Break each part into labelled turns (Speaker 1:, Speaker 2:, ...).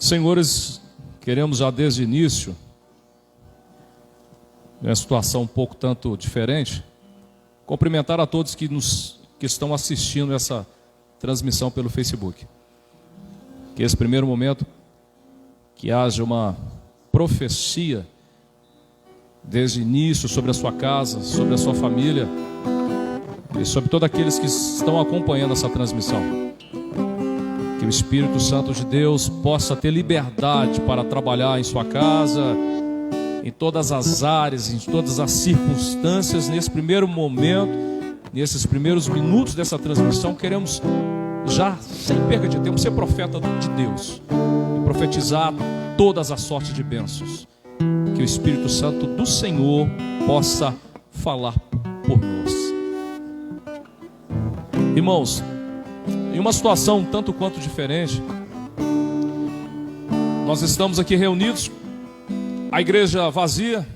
Speaker 1: Senhores, queremos já desde o início, uma situação um pouco tanto diferente, cumprimentar a todos que estão assistindo essa transmissão pelo Facebook. Que esse primeiro momento, que haja uma profecia desde o início sobre a sua casa, sobre a sua família e sobre todos aqueles que estão acompanhando essa transmissão. Que o Espírito Santo de Deus possa ter liberdade para trabalhar em sua casa, em todas as áreas, em todas as circunstâncias. Nesse primeiro momento, nesses primeiros minutos dessa transmissão, queremos já, sem perda de tempo, ser profeta de Deus e profetizar todas as sortes de bênçãos. Que o Espírito Santo do Senhor possa falar por nós. Irmãos, em uma situação tanto quanto diferente, nós estamos aqui reunidos, a igreja vazia,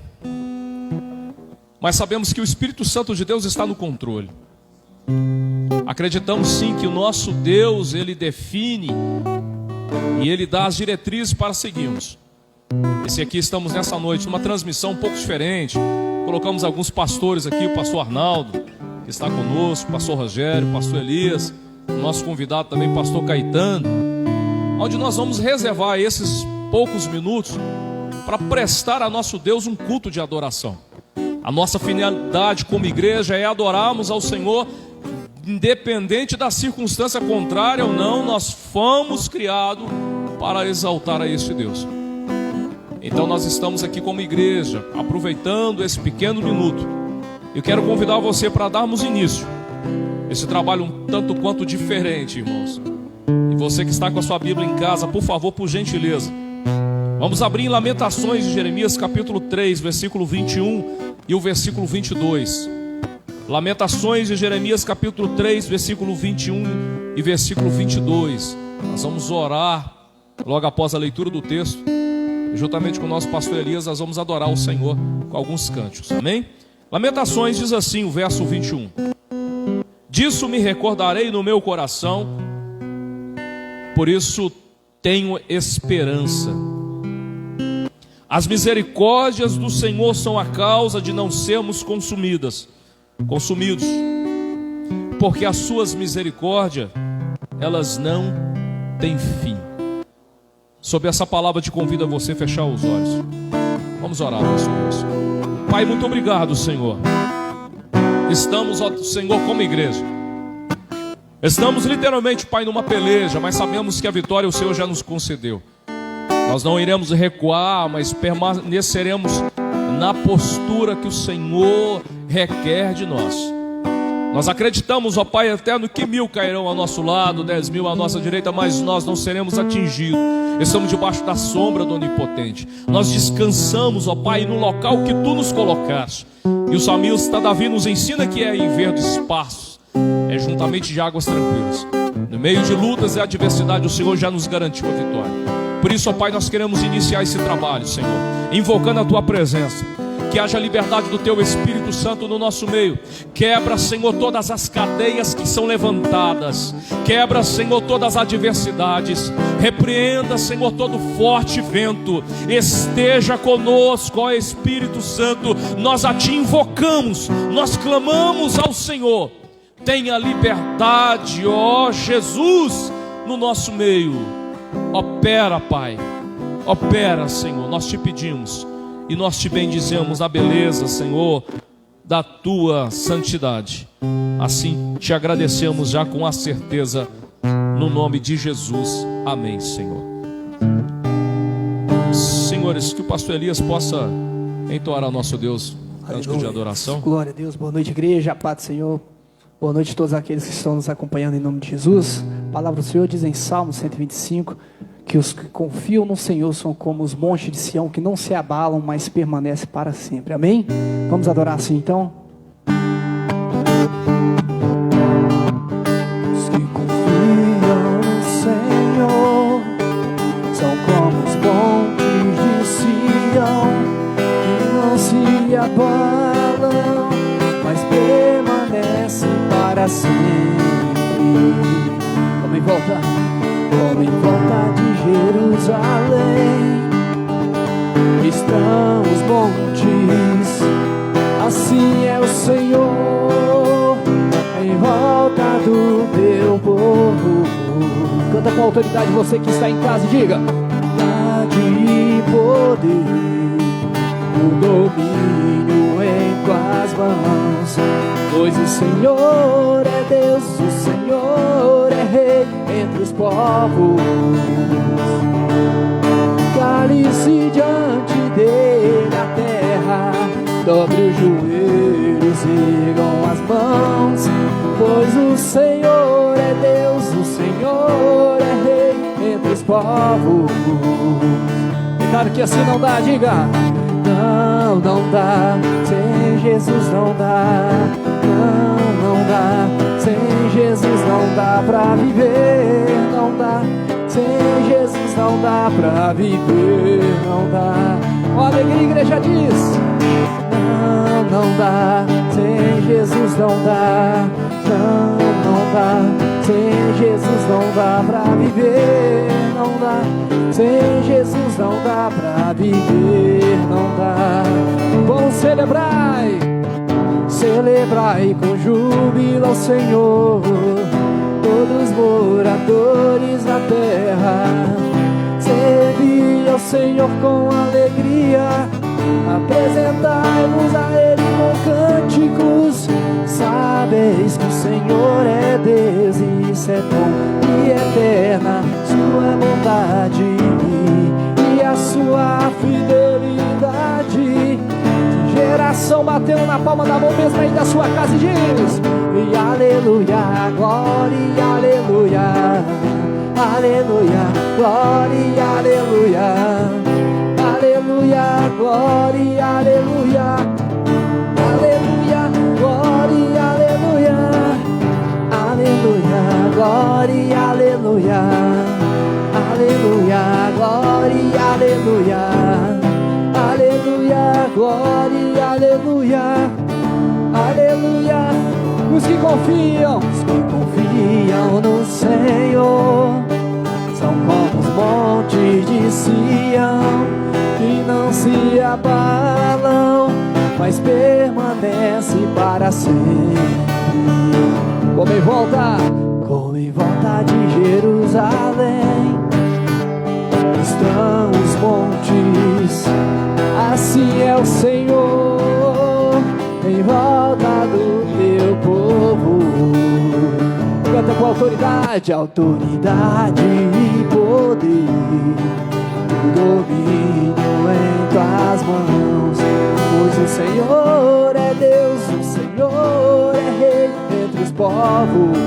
Speaker 1: mas sabemos que o Espírito Santo de Deus está no controle. Acreditamos sim que o nosso Deus, Ele define e Ele dá as diretrizes para seguirmos. Esse aqui estamos nessa noite, numa transmissão um pouco diferente. Colocamos alguns pastores aqui, o pastor Arnaldo, que está conosco, o pastor Rogério, o pastor Elias, o nosso convidado também, o pastor Caetano, onde nós vamos reservar esses poucos minutos para prestar a nosso Deus um culto de adoração. A nossa finalidade como igreja é adorarmos ao Senhor, independente da circunstância contrária ou não. Nós fomos criados para exaltar a este Deus. Então nós estamos aqui como igreja, aproveitando esse pequeno minuto. Eu quero convidar você para darmos início esse trabalho um tanto quanto diferente, irmãos. E você que está com a sua Bíblia em casa, por favor, por gentileza, vamos abrir em Lamentações de Jeremias, capítulo 3, versículo 21 e o versículo 22. Lamentações de Jeremias, capítulo 3, versículo 21 e versículo 22. Nós vamos orar logo após a leitura do texto. E juntamente com o nosso pastor Elias, nós vamos adorar o Senhor com alguns cânticos, amém? Lamentações diz assim, o verso 21. Disso me recordarei no meu coração, por isso tenho esperança. As misericórdias do Senhor são a causa de não sermos consumidos, porque as suas misericórdias, elas não têm fim. Sob essa palavra te convido a você fechar os olhos. Vamos orar, nosso Deus. Pai, muito obrigado, Senhor. Estamos, ó Senhor, como igreja. Estamos literalmente, Pai, numa peleja, mas sabemos que a vitória o Senhor já nos concedeu. Nós não iremos recuar, mas permaneceremos na postura que o Senhor requer de nós. Nós acreditamos, ó Pai, eterno, que 1000 cairão ao nosso lado, 10.000 à nossa direita, mas nós não seremos atingidos. Estamos debaixo da sombra do Onipotente. Nós descansamos, ó Pai, no local que Tu nos colocaste. E o salmista Davi nos ensina que é em verdes espaços, é juntamente de águas tranquilas. No meio de lutas e adversidade, o Senhor já nos garantiu a vitória. Por isso, ó Pai, nós queremos iniciar esse trabalho, Senhor, invocando a Tua presença. Que haja liberdade do Teu Espírito Santo no nosso meio. Quebra, Senhor, todas as cadeias que são levantadas. Quebra, Senhor, todas as adversidades. Repreenda, Senhor, todo forte vento. Esteja conosco, ó Espírito Santo. Nós a Ti invocamos, nós clamamos ao Senhor. Tenha liberdade, ó Jesus, no nosso meio. Opera, Pai. Opera, Senhor, nós te pedimos. E nós te bendizemos na beleza, Senhor, da Tua santidade. Assim te agradecemos já com a certeza, no nome de Jesus. Amém, Senhor. Senhores, que o pastor Elias possa entoar ao nosso Deus cântico de adoração.
Speaker 2: Glória a Deus, boa noite, igreja, a paz do Senhor. Boa noite a todos aqueles que estão nos acompanhando em nome de Jesus. A palavra do Senhor diz em Salmo 125... que os que confiam no Senhor são como os montes de Sião, que não se abalam, mas permanecem para sempre. Amém? Vamos adorar assim então? Os que confiam no Senhor são como os montes de Sião, que não se abalam, mas permanecem para sempre. Vamos em volta. Como em volta de Jerusalém, Canta com autoridade você que está em casa e diga: de poder, o domínio em tuas mãos, pois o Senhor é Deus, o Senhor é Rei entre os povos. Cale-se diante dele a terra, dobre os joelhos, ergam as mãos, pois o Senhor é Deus, o Senhor é Rei entre os povos. Claro que assim não dá, diga: não, não dá, sem Jesus não dá. Não, não dá, sem Jesus não dá pra viver. Não dá, sem Jesus não dá pra viver. Não dá. Ó, alegria, igreja diz: não, não dá, sem Jesus não dá. Não, não dá, sem Jesus não dá pra viver. Não dá, sem Jesus não dá pra viver. Não dá. Vamos celebrar, celebrai com júbilo ao Senhor, todos os moradores da terra. Servi ao Senhor com alegria, apresentai-vos a Ele com cânticos. Sabeis que o Senhor é Deus, e isso é bom e eterna sua bondade e a sua fidelidade. Geração batendo na palma da mão mesmo aí da sua casa e diz: e aleluia, glória e aleluia, aleluia, glória e aleluia, aleluia, glória e aleluia, aleluia, glória e aleluia, aleluia, glória e aleluia, aleluia, glória e aleluia, aleluia, glória e aleluia, aleluia. Os que confiam no Senhor são como os montes de Sião, que não se abalam, mas permanece para sempre. Como em volta de Jerusalém estão os montes, assim é o Senhor em volta do teu povo. Canta com autoridade, autoridade e poder, o domínio em tuas mãos, pois o Senhor é Deus, o Senhor é Rei entre os povos.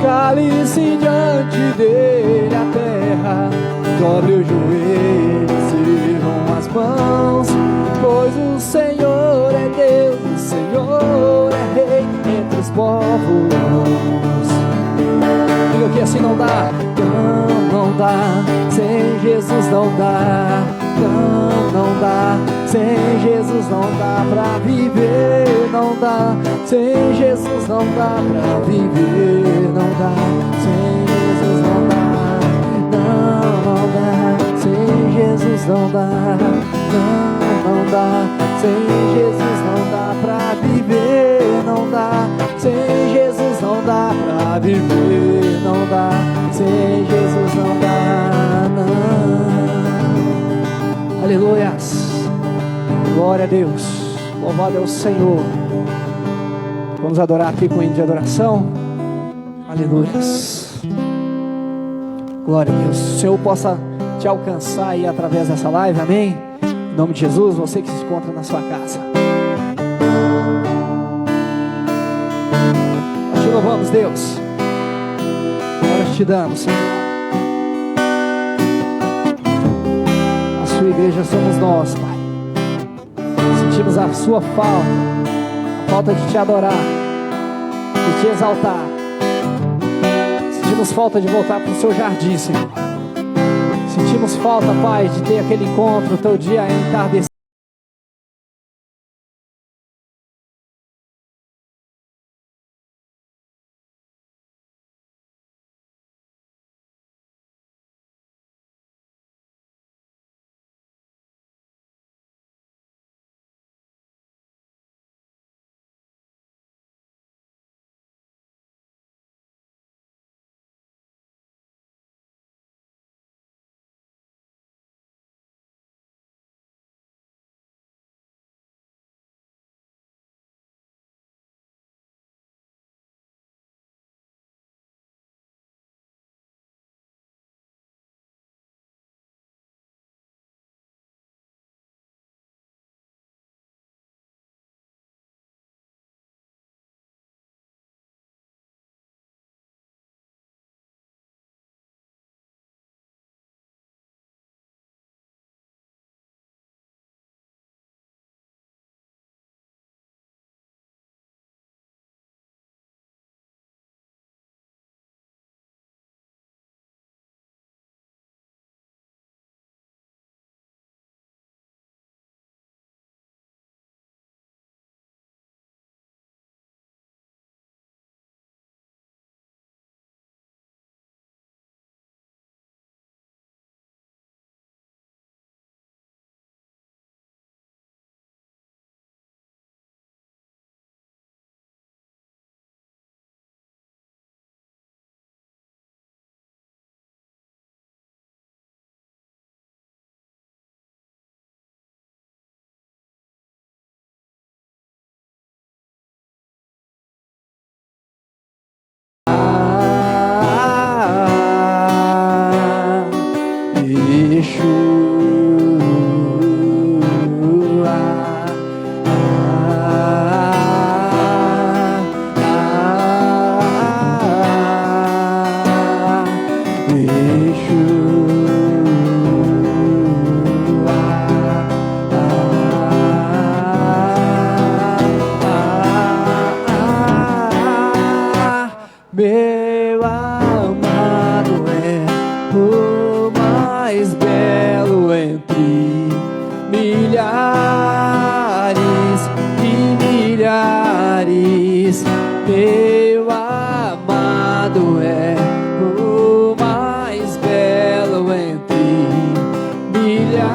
Speaker 2: Cale-se diante dele a terra, dobre os joelhos, ergam as mãos, pois o Senhor é Deus, o Senhor é Rei entre os povos. Diga que assim não dá. Não, não dá, sem Jesus não dá. Não, não dá, sem Jesus não dá pra viver. Não dá, sem Jesus não dá pra viver. Não dá, sem Jesus não dá. Não, não dá, sem Jesus não dá. Não, não dá, sem Jesus não dá pra viver. Não dá, sem Jesus não dá pra viver. Não dá, sem Jesus não dá, não. Aleluias, glória a Deus, louvado é o Senhor. Vamos adorar aqui com o hino de adoração. Aleluias, glória a Deus. O Senhor possa te alcançar aí através dessa live, amém? Em nome de Jesus, você que se encontra na sua casa. Nós te louvamos, Deus. Nós te damos, Senhor. A sua igreja somos nós, Pai. Sentimos a sua falta, a falta de te adorar, de te exaltar. Sentimos falta de voltar para o seu jardim, Senhor. Sentimos falta, Pai, de ter aquele encontro, teu dia entardecer. Meu amado é o mais belo entre milhares e milhares. Meu amado é o mais belo entre milhares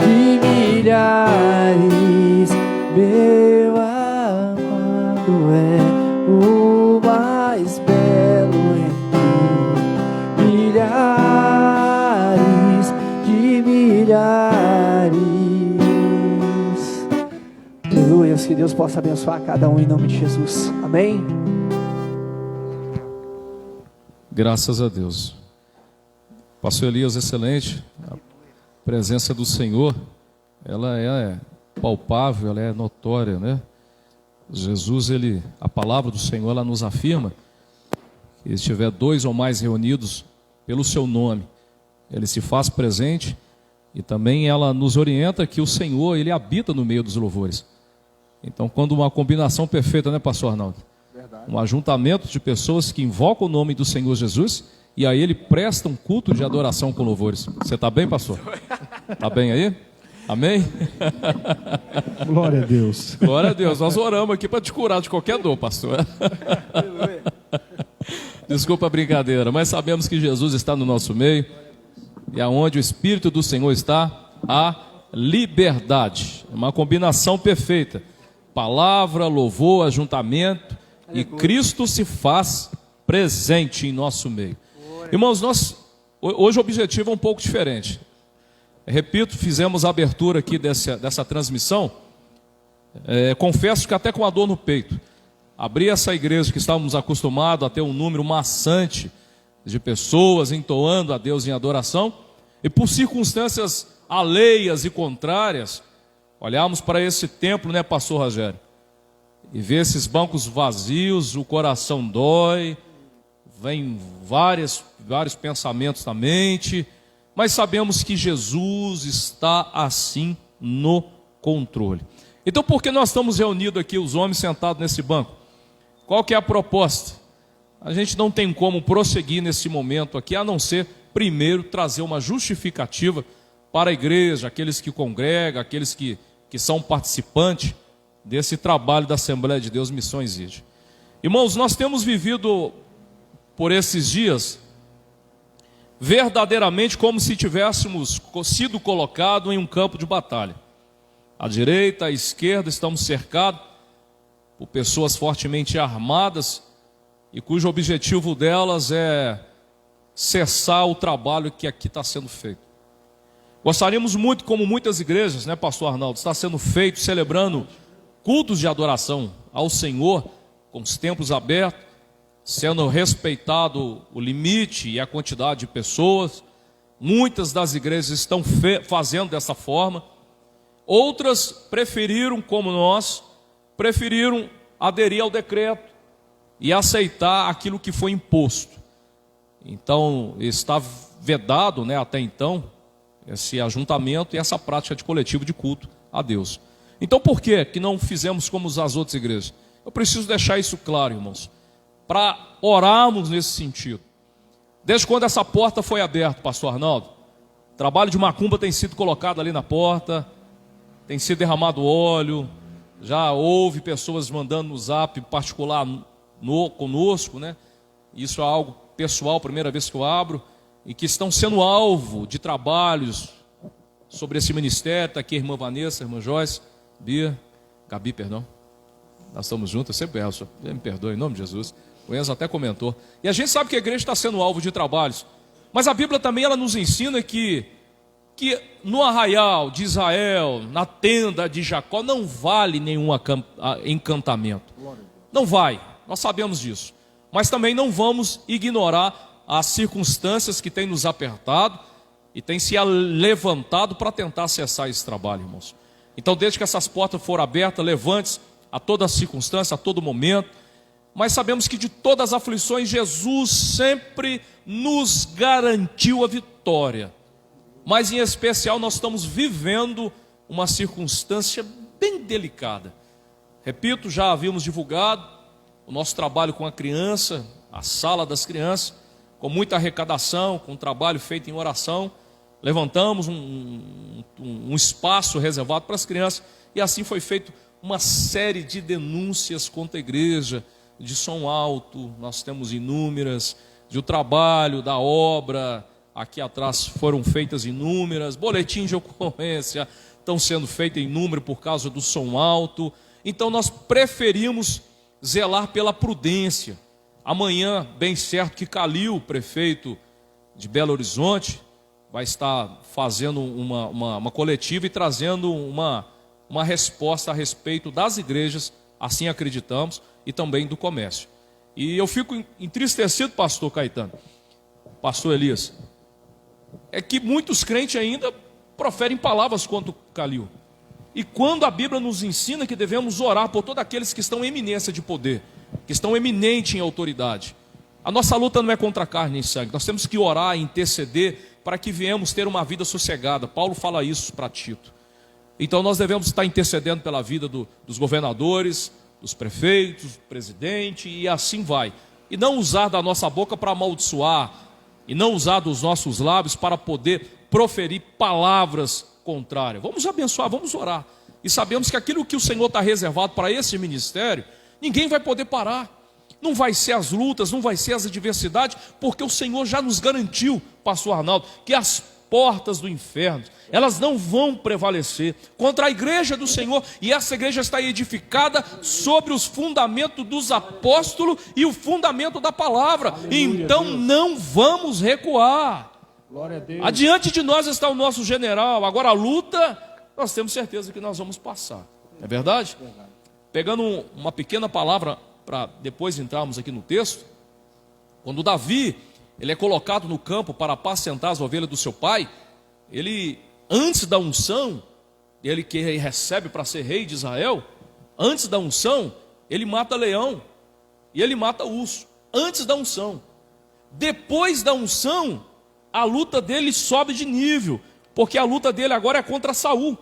Speaker 2: e milhares. Meu amado é o mais belo entre milhares de milhares. Aleluia, que Deus possa abençoar cada um em nome de Jesus. Amém.
Speaker 1: Graças a Deus. Pastor Elias, excelente. A presença do Senhor, ela é palpável, ela é notória, né? Jesus, a palavra do Senhor, ela nos afirma que se tiver 2 ou mais reunidos pelo seu nome, ele se faz presente, e também ela nos orienta que o Senhor, ele habita no meio dos louvores. Então, quando uma combinação perfeita, né, pastor Arnaldo? Verdade. Um ajuntamento de pessoas que invocam o nome do Senhor Jesus, e a ele prestam culto de adoração com louvores. Você está bem, pastor? Está bem aí? Amém?
Speaker 3: Glória a Deus.
Speaker 1: Glória a Deus. Nós oramos aqui para te curar de qualquer dor, pastor. Desculpa a brincadeira, mas sabemos que Jesus está no nosso meio, e aonde o Espírito do Senhor está, há liberdade. É uma combinação perfeita. Palavra, louvor, ajuntamento, e Cristo se faz presente em nosso meio. Irmãos, hoje o objetivo é um pouco diferente. Repito, fizemos a abertura aqui dessa transmissão. Confesso que até com a dor no peito. Abrir essa igreja que estávamos acostumados a ter um número maçante de pessoas entoando a Deus em adoração, e por circunstâncias alheias e contrárias, olharmos para esse templo, né, pastor Rogério, e ver esses bancos vazios, o coração dói, vem vários pensamentos na mente, mas sabemos que Jesus está assim no controle. Então, por que nós estamos reunidos aqui, os homens sentados nesse banco? Qual que é a proposta? A gente não tem como prosseguir nesse momento aqui, a não ser, primeiro, trazer uma justificativa para a igreja, aqueles que congregam, aqueles que são participantes desse trabalho da Assembleia de Deus Missões IDE. Irmãos, nós temos vivido por esses dias verdadeiramente como se tivéssemos sido colocados em um campo de batalha. À direita, à esquerda, estamos cercados por pessoas fortemente armadas e cujo objetivo delas é cessar o trabalho que aqui está sendo feito. Gostaríamos muito, como muitas igrejas, né, pastor Arnaldo, está sendo feito, celebrando cultos de adoração ao Senhor, com os templos abertos, sendo respeitado o limite e a quantidade de pessoas. Muitas das igrejas estão fazendo dessa forma. Outras preferiram, como nós, aderir ao decreto e aceitar aquilo que foi imposto. Então, está vedado, né, até então, esse ajuntamento e essa prática de coletivo de culto a Deus. Então, por que não fizemos como as outras igrejas? Eu preciso deixar isso claro, irmãos, para orarmos nesse sentido. Desde quando essa porta foi aberta, pastor Arnaldo, o trabalho de macumba tem sido colocado ali na porta, tem sido derramado óleo, já houve pessoas mandando no zap particular conosco, né? Isso é algo pessoal, primeira vez que eu abro, e que estão sendo alvo de trabalhos sobre esse ministério. Está aqui a irmã Vanessa, a irmã Joyce, Bia, Gabi, perdão. Nós estamos juntos, eu sempre erro, me perdoe, em nome de Jesus. O Enzo até comentou. E a gente sabe que a igreja está sendo alvo de trabalhos. Mas a Bíblia também ela nos ensina que no arraial de Israel, na tenda de Jacó, não vale nenhum encantamento. Não vai, nós sabemos disso. Mas também não vamos ignorar as circunstâncias que têm nos apertado e têm se levantado para tentar cessar esse trabalho, irmãos. Então, desde que essas portas foram abertas, levante-se a toda circunstância, a todo momento. Mas sabemos que de todas as aflições, Jesus sempre nos garantiu a vitória. Mas em especial nós estamos vivendo uma circunstância bem delicada. Repito, já havíamos divulgado, o nosso trabalho com a criança, a sala das crianças, com muita arrecadação, com trabalho feito em oração. Levantamos um espaço reservado para as crianças, e assim foi feito uma série de denúncias contra a igreja, de som alto, nós temos inúmeras, do trabalho, da obra, aqui atrás foram feitas inúmeras, boletins de ocorrência estão sendo feitos em número por causa do som alto. Então nós preferimos zelar pela prudência. Amanhã, bem certo que Calil, prefeito de Belo Horizonte, vai estar fazendo uma coletiva e trazendo uma resposta a respeito das igrejas, assim acreditamos, e também do comércio. E eu fico entristecido, pastor Caetano, pastor Elias, é que muitos crentes ainda proferem palavras contra o Calil. E quando a Bíblia nos ensina que devemos orar por todos aqueles que estão em eminência de poder, que estão eminentes em autoridade, a nossa luta não é contra a carne e sangue, nós temos que orar e interceder para que venhamos ter uma vida sossegada. Paulo fala isso para Tito. Então nós devemos estar intercedendo pela vida dos governadores, dos prefeitos, do presidente, e assim vai. E não usar da nossa boca para amaldiçoar, e não usar dos nossos lábios para poder proferir palavras contrárias. Vamos abençoar, vamos orar. E sabemos que aquilo que o Senhor está reservado para esse ministério, ninguém vai poder parar. Não vai ser as lutas, não vai ser as adversidades, porque o Senhor já nos garantiu, pastor Arnaldo, que as portas do inferno, elas não vão prevalecer contra a igreja do Senhor, e essa igreja está edificada sobre os fundamentos dos apóstolos e o fundamento da palavra. Aleluia, então Deus, não vamos recuar.
Speaker 3: Glória a Deus.
Speaker 1: Adiante de nós está o nosso general. Agora a luta, nós temos certeza que nós vamos passar. É verdade? Pegando uma pequena palavra para depois entrarmos aqui no texto, quando Davi ele é colocado no campo para apacentar as ovelhas do seu pai, ele, antes da unção, ele que recebe para ser rei de Israel, antes da unção, ele mata leão e ele mata urso, antes da unção. Depois da unção, a luta dele sobe de nível, porque a luta dele agora é contra Saul,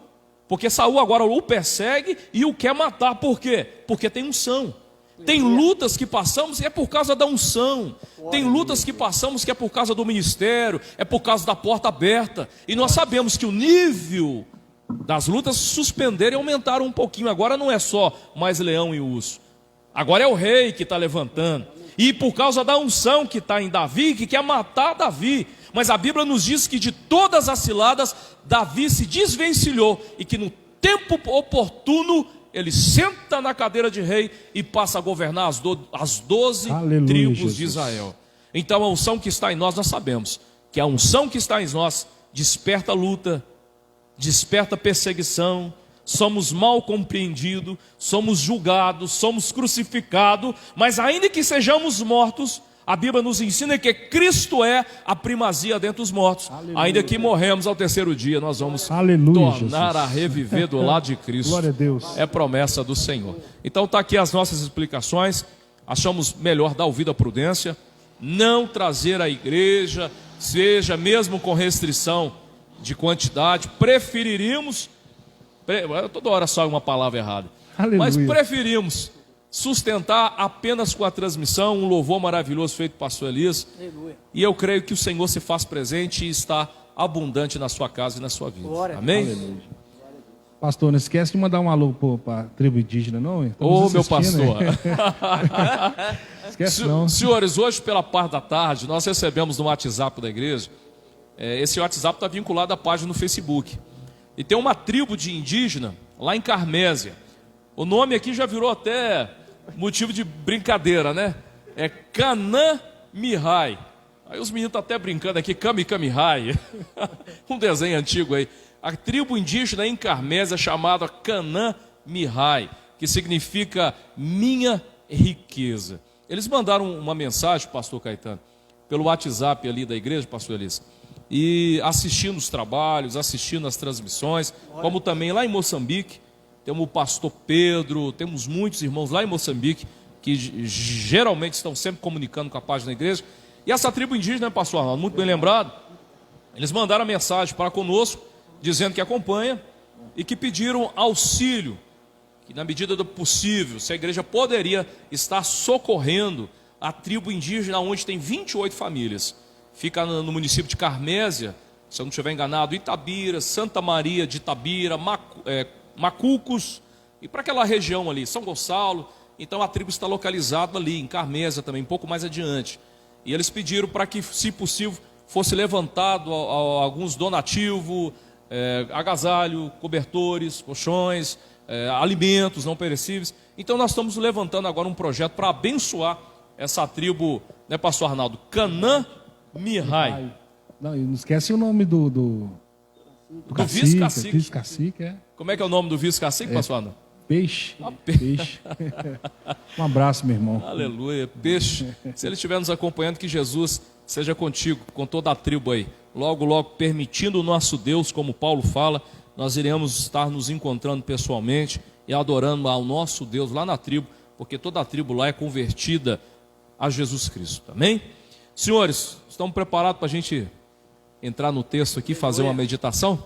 Speaker 1: porque Saul agora o persegue e o quer matar. Por quê? Porque tem unção. Tem lutas que passamos e é por causa da unção. Tem lutas que passamos que é por causa do ministério, é por causa da porta aberta. E nós sabemos que o nível das lutas suspenderam e aumentaram um pouquinho. Agora não é só mais leão e urso. Agora é o rei que está levantando. E por causa da unção que está em Davi, que quer matar Davi. Mas a Bíblia nos diz que de todas as ciladas, Davi se desvencilhou. E que no tempo oportuno, ele senta na cadeira de rei e passa a governar as 12 tribos Jesus. De Israel. Então a unção que está em nós sabemos que a unção que está em nós desperta luta, desperta perseguição, somos mal compreendidos, somos julgados, somos crucificados, mas ainda que sejamos mortos, a Bíblia nos ensina que Cristo é a primazia dentre os mortos. Aleluia. Ainda que morremos ao terceiro dia, nós vamos tornar Jesus. A reviver do lado de Cristo.
Speaker 3: Glória a Deus.
Speaker 1: É promessa do Senhor. Então está aqui as nossas explicações. Achamos melhor dar ouvido à prudência, não trazer a igreja, seja mesmo com restrição de quantidade. Preferiríamos, toda hora sai uma palavra errada, aleluia. Mas preferimos sustentar apenas com a transmissão, um louvor maravilhoso feito por pastor Elias. Aleluia. E eu creio que o Senhor se faz presente e está abundante na sua casa e na sua vida. Glória. Amém? Aleluia.
Speaker 3: Pastor, não esquece de mandar um alô para a tribo indígena, não?
Speaker 1: Ô, meu pastor.
Speaker 3: Esquece não.
Speaker 1: Senhores, hoje pela parte da tarde, nós recebemos no WhatsApp da igreja. Esse WhatsApp está vinculado à página no Facebook. E tem uma tribo de indígena lá em Carmésia. O nome aqui já virou até motivo de brincadeira, né? É Canã Mihai. Aí os meninos estão até brincando aqui, Kami Mihai. Um desenho antigo aí. A tribo indígena em Carmésia chamada Canã Mihai, que significa minha riqueza. Eles mandaram uma mensagem, pastor Caetano, pelo WhatsApp ali da igreja, pastor Elias, e assistindo os trabalhos, assistindo as transmissões, como também lá em Moçambique. Temos o pastor Pedro, temos muitos irmãos lá em Moçambique que geralmente estão sempre comunicando com a página da igreja. E essa tribo indígena, pastor Arnaldo, muito bem lembrado, eles mandaram a mensagem para conosco, dizendo que acompanha e que pediram auxílio, que na medida do possível, se a igreja poderia estar socorrendo a tribo indígena, onde tem 28 famílias. Fica no município de Carmésia, se eu não estiver enganado, Itabira, Santa Maria de Itabira, Macucos, e para aquela região ali, São Gonçalo. Então a tribo está localizada ali, em Carmésia também, um pouco mais adiante. E eles pediram para que, se possível, fosse levantado alguns donativos, agasalho, cobertores, colchões, alimentos não perecíveis. Então nós estamos levantando agora um projeto para abençoar essa tribo, né, pastor Arnaldo? Canaã Mihai.
Speaker 3: Não, não esquece o nome do
Speaker 1: vice-cacique.
Speaker 3: Vice-cacique,
Speaker 1: Como é que é o nome do vice-cacique, pastor Arnaldo?
Speaker 3: Peixe. Peixe. Um abraço, meu irmão.
Speaker 1: Aleluia, Peixe. Se ele estiver nos acompanhando, que Jesus seja contigo, com toda a tribo aí. Logo, logo, permitindo o nosso Deus, como Paulo fala, nós iremos estar nos encontrando pessoalmente e adorando ao nosso Deus lá na tribo, porque toda a tribo lá é convertida a Jesus Cristo. Amém? Senhores, estamos preparados para a gente entrar no texto aqui, fazer uma meditação?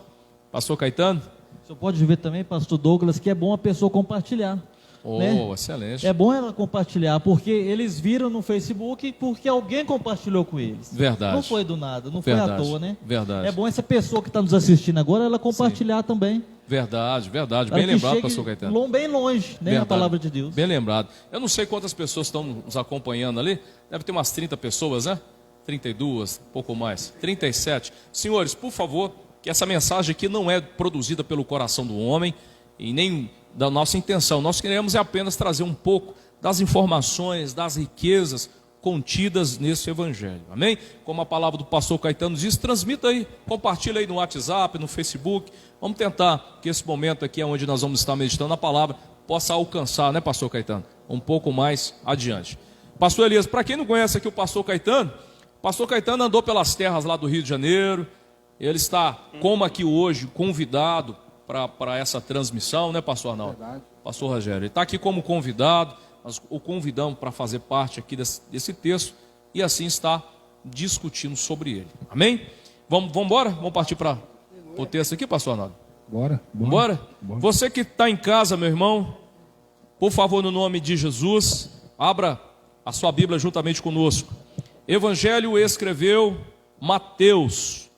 Speaker 1: Pastor Caetano?
Speaker 4: O senhor pode ver também, pastor Douglas, que é bom a pessoa compartilhar. Né?
Speaker 1: Excelente.
Speaker 4: É bom ela compartilhar, porque eles viram no Facebook porque alguém compartilhou com eles.
Speaker 1: Verdade.
Speaker 4: Não foi do nada, não foi à toa, né?
Speaker 1: Verdade.
Speaker 4: É bom essa pessoa que está nos assistindo agora, ela compartilhar também.
Speaker 1: Verdade.
Speaker 4: Para
Speaker 1: Bem
Speaker 4: que
Speaker 1: lembrado,
Speaker 4: chegue
Speaker 1: pastor Caetano.
Speaker 4: bem longe, né? A palavra de Deus.
Speaker 1: Bem lembrado. Eu não sei quantas pessoas estão nos acompanhando ali. Deve ter umas 30 pessoas, né? 32, pouco mais. 37. Senhores, por favor, que essa mensagem aqui não é produzida pelo coração do homem e nem da nossa intenção. Nós queremos apenas trazer um pouco das informações, das riquezas contidas nesse evangelho. Amém? Como a palavra do pastor Caetano diz, transmita aí, compartilha aí no WhatsApp, no Facebook. Vamos tentar que esse momento aqui, onde nós vamos estar meditando a palavra, possa alcançar, né, pastor Caetano? Um pouco mais adiante. Pastor Elias, para quem não conhece aqui o pastor Caetano andou pelas terras lá do Rio de Janeiro. Ele está, como aqui hoje, convidado para essa transmissão, né, pastor Arnaldo?
Speaker 3: Verdade.
Speaker 1: Pastor Rogério, ele está aqui como convidado, nós o convidamos para fazer parte aqui desse texto e assim está discutindo sobre ele. Amém? Vamos embora? Vamos partir para o texto aqui, pastor Arnaldo?
Speaker 3: Bora.
Speaker 1: Você que está em casa, meu irmão, por favor, no nome de Jesus, abra a sua Bíblia juntamente conosco. Evangelho escreveu Mateus.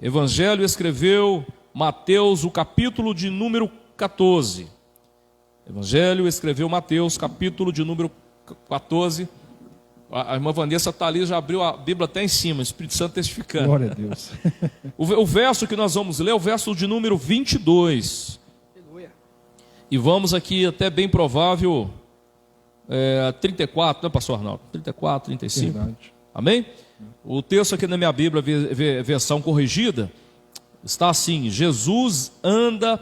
Speaker 1: Evangelho escreveu Mateus, o capítulo de número 14. Evangelho escreveu Mateus, capítulo de número 14. A irmã Vanessa está ali, já abriu a Bíblia até em cima, o Espírito Santo testificando.
Speaker 3: Glória a Deus.
Speaker 1: O verso que nós vamos ler é o verso de número 22. E vamos aqui até bem provável 34, né, pastor Arnaldo? 34, 35.
Speaker 3: Verdade.
Speaker 1: Amém? O texto aqui na minha Bíblia, versão corrigida, está assim: Jesus anda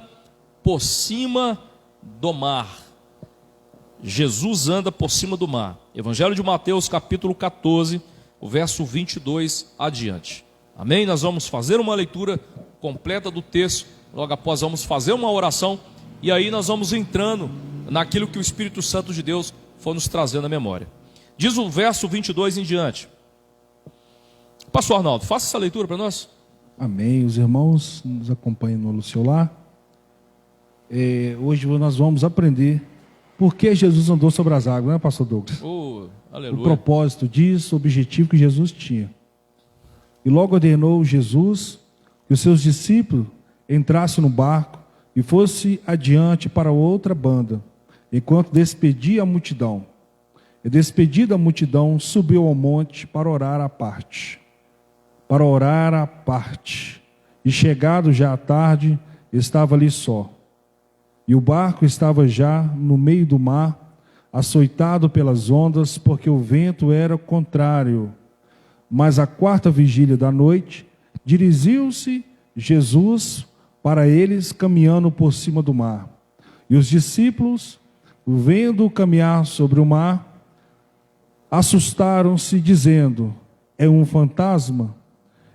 Speaker 1: por cima do mar. Jesus anda por cima do mar. Evangelho de Mateus, capítulo 14, o verso 22 adiante. Amém? Nós vamos fazer uma leitura completa do texto. Logo após vamos fazer uma oração. E aí nós vamos entrando naquilo que o Espírito Santo de Deus foi nos trazendo à memória. Diz o verso 22 em diante. Pastor Arnaldo, faça essa leitura para nós.
Speaker 3: Amém. Os irmãos nos acompanham no celular. Hoje nós vamos aprender por que Jesus andou sobre as águas, né, pastor Douglas?
Speaker 1: Aleluia.
Speaker 3: O propósito disso, o objetivo que Jesus tinha. E logo ordenou Jesus que os seus discípulos entrassem no barco e fosse adiante para outra banda, enquanto despedia a multidão. E despedida a multidão, subiu ao monte para orar à parte. E chegado já à tarde, estava ali só. E o barco estava já no meio do mar, açoitado pelas ondas, porque o vento era contrário. Mas à quarta vigília da noite, dirigiu-se Jesus para eles, caminhando por cima do mar. E os discípulos, vendo-o caminhar sobre o mar, assustaram-se, dizendo: é um fantasma?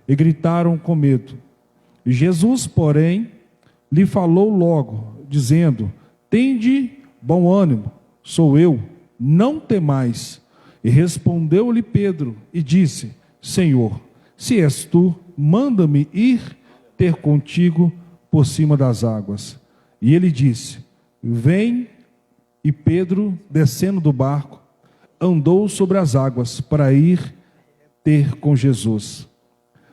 Speaker 3: E gritaram com medo. E Jesus, porém, lhe falou logo, dizendo: tende bom ânimo, sou eu, não temais. E respondeu-lhe Pedro e disse: Senhor, se és tu, manda-me ir ter contigo por cima das águas. E ele disse: vem, e Pedro, descendo do barco, andou sobre as águas para ir ter com Jesus.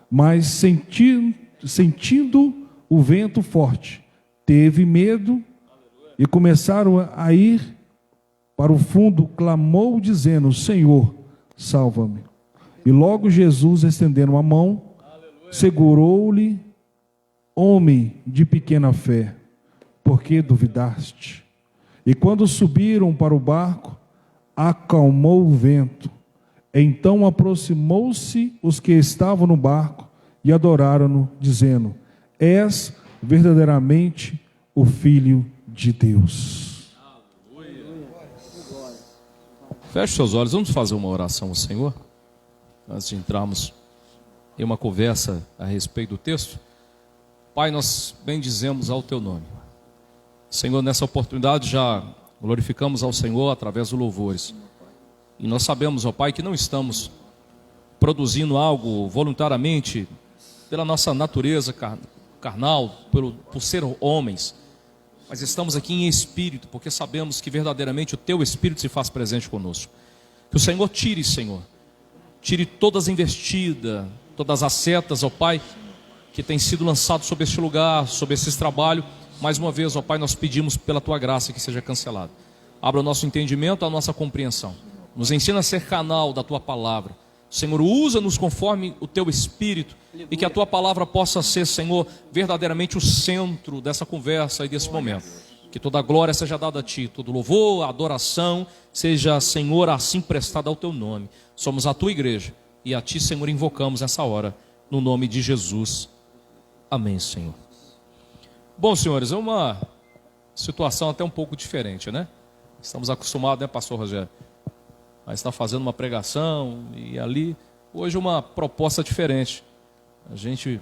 Speaker 3: Mas sentindo o vento forte, teve medo e começaram a ir para o fundo, clamou dizendo: Senhor, salva-me. E logo Jesus, estendendo a mão, segurou-lhe: Homem de pequena fé, por que duvidaste? E quando subiram para o barco, acalmou o vento. Então aproximou-se os que estavam no barco e adoraram-no, dizendo: És verdadeiramente o Filho de Deus.
Speaker 1: Feche seus olhos, vamos fazer uma oração ao Senhor, antes de entrarmos em uma conversa a respeito do texto. Pai, nós bendizemos ao Teu nome. Senhor, nessa oportunidade já glorificamos ao Senhor através dos louvores. E nós sabemos, ó Pai, que não estamos produzindo algo voluntariamente pela nossa natureza carnal, por ser homens, mas estamos aqui em espírito, porque sabemos que verdadeiramente o Teu Espírito se faz presente conosco. Que o Senhor tire todas as investidas, todas as setas, ó Pai, que tem sido lançado sobre este lugar, sobre esses trabalhos. Mais uma vez, ó Pai, nós pedimos pela Tua graça que seja cancelado. Abra o nosso entendimento, a nossa compreensão. Nos ensina a ser canal da Tua palavra. Senhor, usa-nos conforme o Teu Espírito. E que a Tua palavra possa ser, Senhor, verdadeiramente o centro dessa conversa e desse momento. Que toda a glória seja dada a Ti, todo louvor, adoração, seja, Senhor, assim prestada ao Teu nome. Somos a Tua igreja e a Ti, Senhor, invocamos essa hora, no nome de Jesus. Amém, Senhor. Bom, senhores, é uma situação até um pouco diferente, né? Estamos acostumados, né, pastor Rogério, a estar fazendo uma pregação e ali, hoje uma proposta diferente. A gente,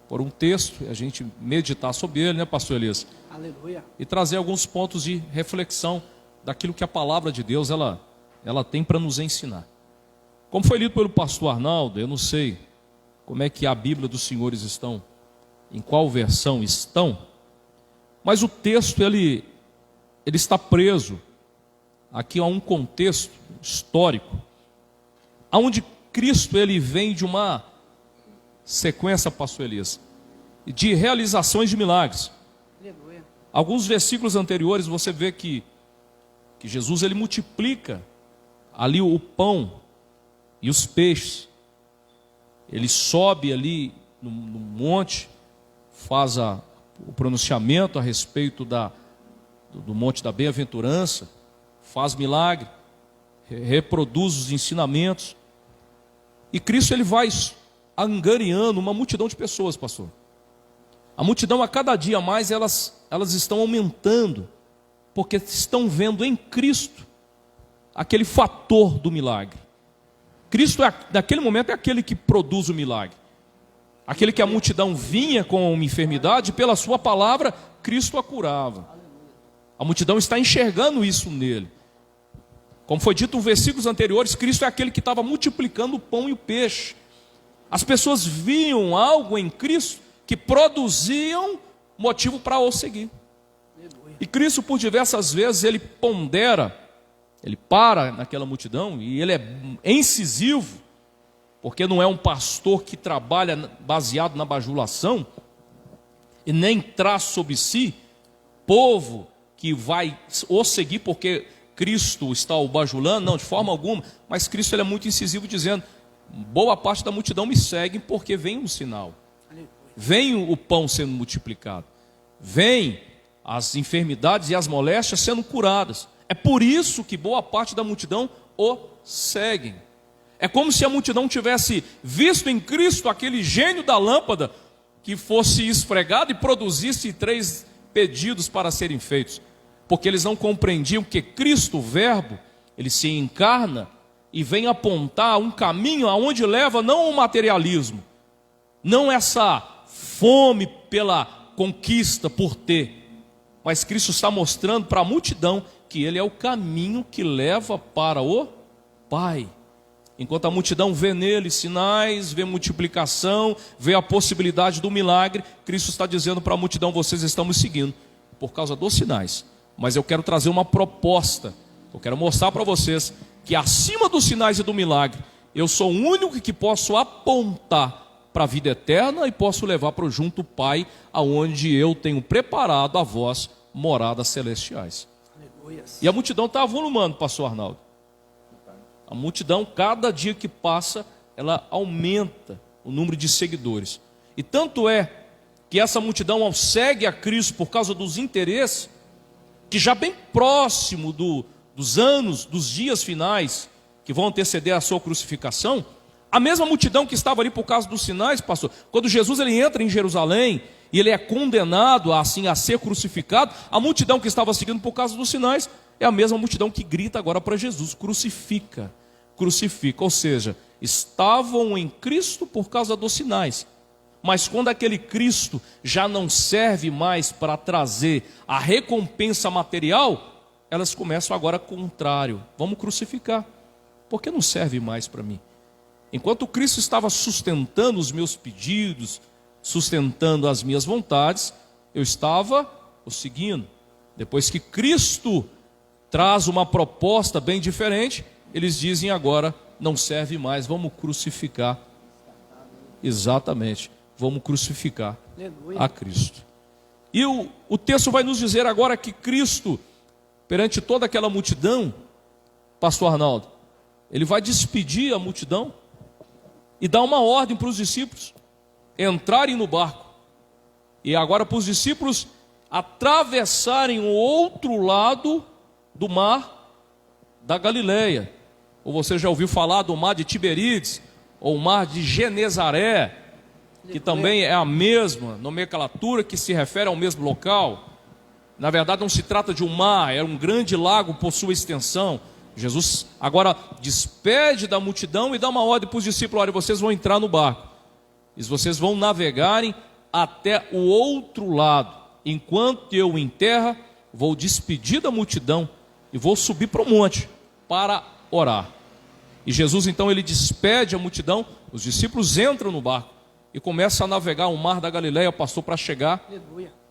Speaker 1: por um texto, a gente meditar sobre ele, né, pastor Elias?
Speaker 2: Aleluia.
Speaker 1: E trazer alguns pontos de reflexão daquilo que a palavra de Deus, ela tem para nos ensinar. Como foi lido pelo pastor Arnaldo, eu não sei como é que a Bíblia dos senhores estão, em qual versão estão, mas o texto ele está preso aqui a um contexto histórico, onde Cristo ele vem de uma sequência, pastor Elias, de realizações de milagres.
Speaker 2: Aleluia.
Speaker 1: Alguns versículos anteriores você vê que Jesus ele multiplica ali o pão e os peixes. Ele sobe ali no monte, faz o pronunciamento a respeito do monte da bem-aventurança, faz milagre, reproduz os ensinamentos. E Cristo ele vai angariando uma multidão de pessoas, pastor. A multidão a cada dia mais elas estão aumentando, porque estão vendo em Cristo aquele fator do milagre. Cristo naquele momento é aquele que produz o milagre. Aquele que a multidão vinha com uma enfermidade, pela sua palavra, Cristo a curava. A multidão está enxergando isso nele. Como foi dito em versículos anteriores, Cristo é aquele que estava multiplicando o pão e o peixe. As pessoas viam algo em Cristo que produziam motivo para o seguir. E Cristo, por diversas vezes, ele pondera, ele para naquela multidão e ele é incisivo, porque não é um pastor que trabalha baseado na bajulação e nem traz sobre si povo que vai o seguir porque Cristo está o bajulando, não, de forma alguma. Mas Cristo ele é muito incisivo, dizendo: boa parte da multidão me segue porque vem um sinal, vem o pão sendo multiplicado, vem as enfermidades e as moléstias sendo curadas. É por isso que boa parte da multidão o seguem. É como se a multidão tivesse visto em Cristo aquele gênio da lâmpada que fosse esfregado e produzisse 3 pedidos para serem feitos. Porque eles não compreendiam que Cristo, o Verbo, ele se encarna e vem apontar um caminho aonde leva não o materialismo, não essa fome pela conquista, por ter, mas Cristo está mostrando para a multidão que ele é o caminho que leva para o Pai. Enquanto a multidão vê nele sinais, vê multiplicação, vê a possibilidade do milagre, Cristo está dizendo para a multidão: vocês estão me seguindo por causa dos sinais, mas eu quero trazer uma proposta. Eu quero mostrar para vocês que acima dos sinais e do milagre, eu sou o único que posso apontar para a vida eterna e posso levar para o junto Pai, aonde eu tenho preparado a vós moradas celestiais. E a multidão está avolumando, pastor Arnaldo. A multidão, cada dia que passa, ela aumenta o número de seguidores. E tanto é que essa multidão, ao segue a Cristo por causa dos interesses, que já bem próximo dos anos, dos dias finais, que vão anteceder a sua crucificação, a mesma multidão que estava ali por causa dos sinais, pastor, quando Jesus ele entra em Jerusalém e ele é condenado assim a ser crucificado, a multidão que estava seguindo por causa dos sinais é a mesma multidão que grita agora para Jesus: crucifica, crucifica. Ou seja, estavam em Cristo por causa dos sinais, mas quando aquele Cristo já não serve mais para trazer a recompensa material, elas começam agora contrário: vamos crucificar, porque não serve mais para mim. Enquanto Cristo estava sustentando os meus pedidos, sustentando as minhas vontades, eu estava o seguindo. Depois que Cristo traz uma proposta bem diferente, eles dizem agora: não serve mais, vamos crucificar. Exatamente, vamos crucificar a Cristo. E o texto vai nos dizer agora que Cristo, perante toda aquela multidão, pastor Arnaldo, ele vai despedir a multidão e dar uma ordem para os discípulos entrarem no barco. E agora para os discípulos atravessarem o outro lado do mar da Galileia. Ou você já ouviu falar do mar de Tiberíades, ou o mar de Genezaré, que também é a mesma nomenclatura, que se refere ao mesmo local. Na verdade não se trata de um mar, é um grande lago por sua extensão. Jesus agora despede da multidão e dá uma ordem para os discípulos: olha, vocês vão entrar no barco, e vocês vão navegarem até o outro lado. Enquanto eu em terra vou despedir da multidão e vou subir para o monte para orar. E Jesus então ele despede a multidão, os discípulos entram no barco e começam a navegar o mar da Galileia, pastor, para chegar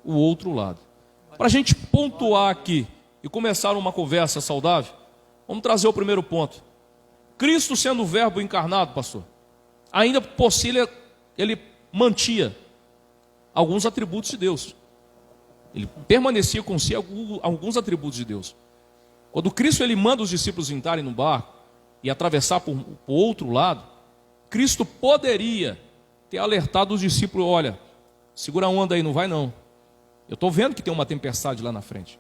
Speaker 1: o outro lado. Para a gente pontuar aqui e começar uma conversa saudável, vamos trazer o primeiro ponto. Cristo sendo o verbo encarnado, pastor, ainda por si ele mantinha alguns atributos de Deus. Ele permanecia com si alguns atributos de Deus. Quando Cristo ele manda os discípulos entrarem no barco e atravessar por outro lado, Cristo poderia ter alertado os discípulos: olha, segura a onda aí, não vai não. Eu estou vendo que tem uma tempestade lá na frente.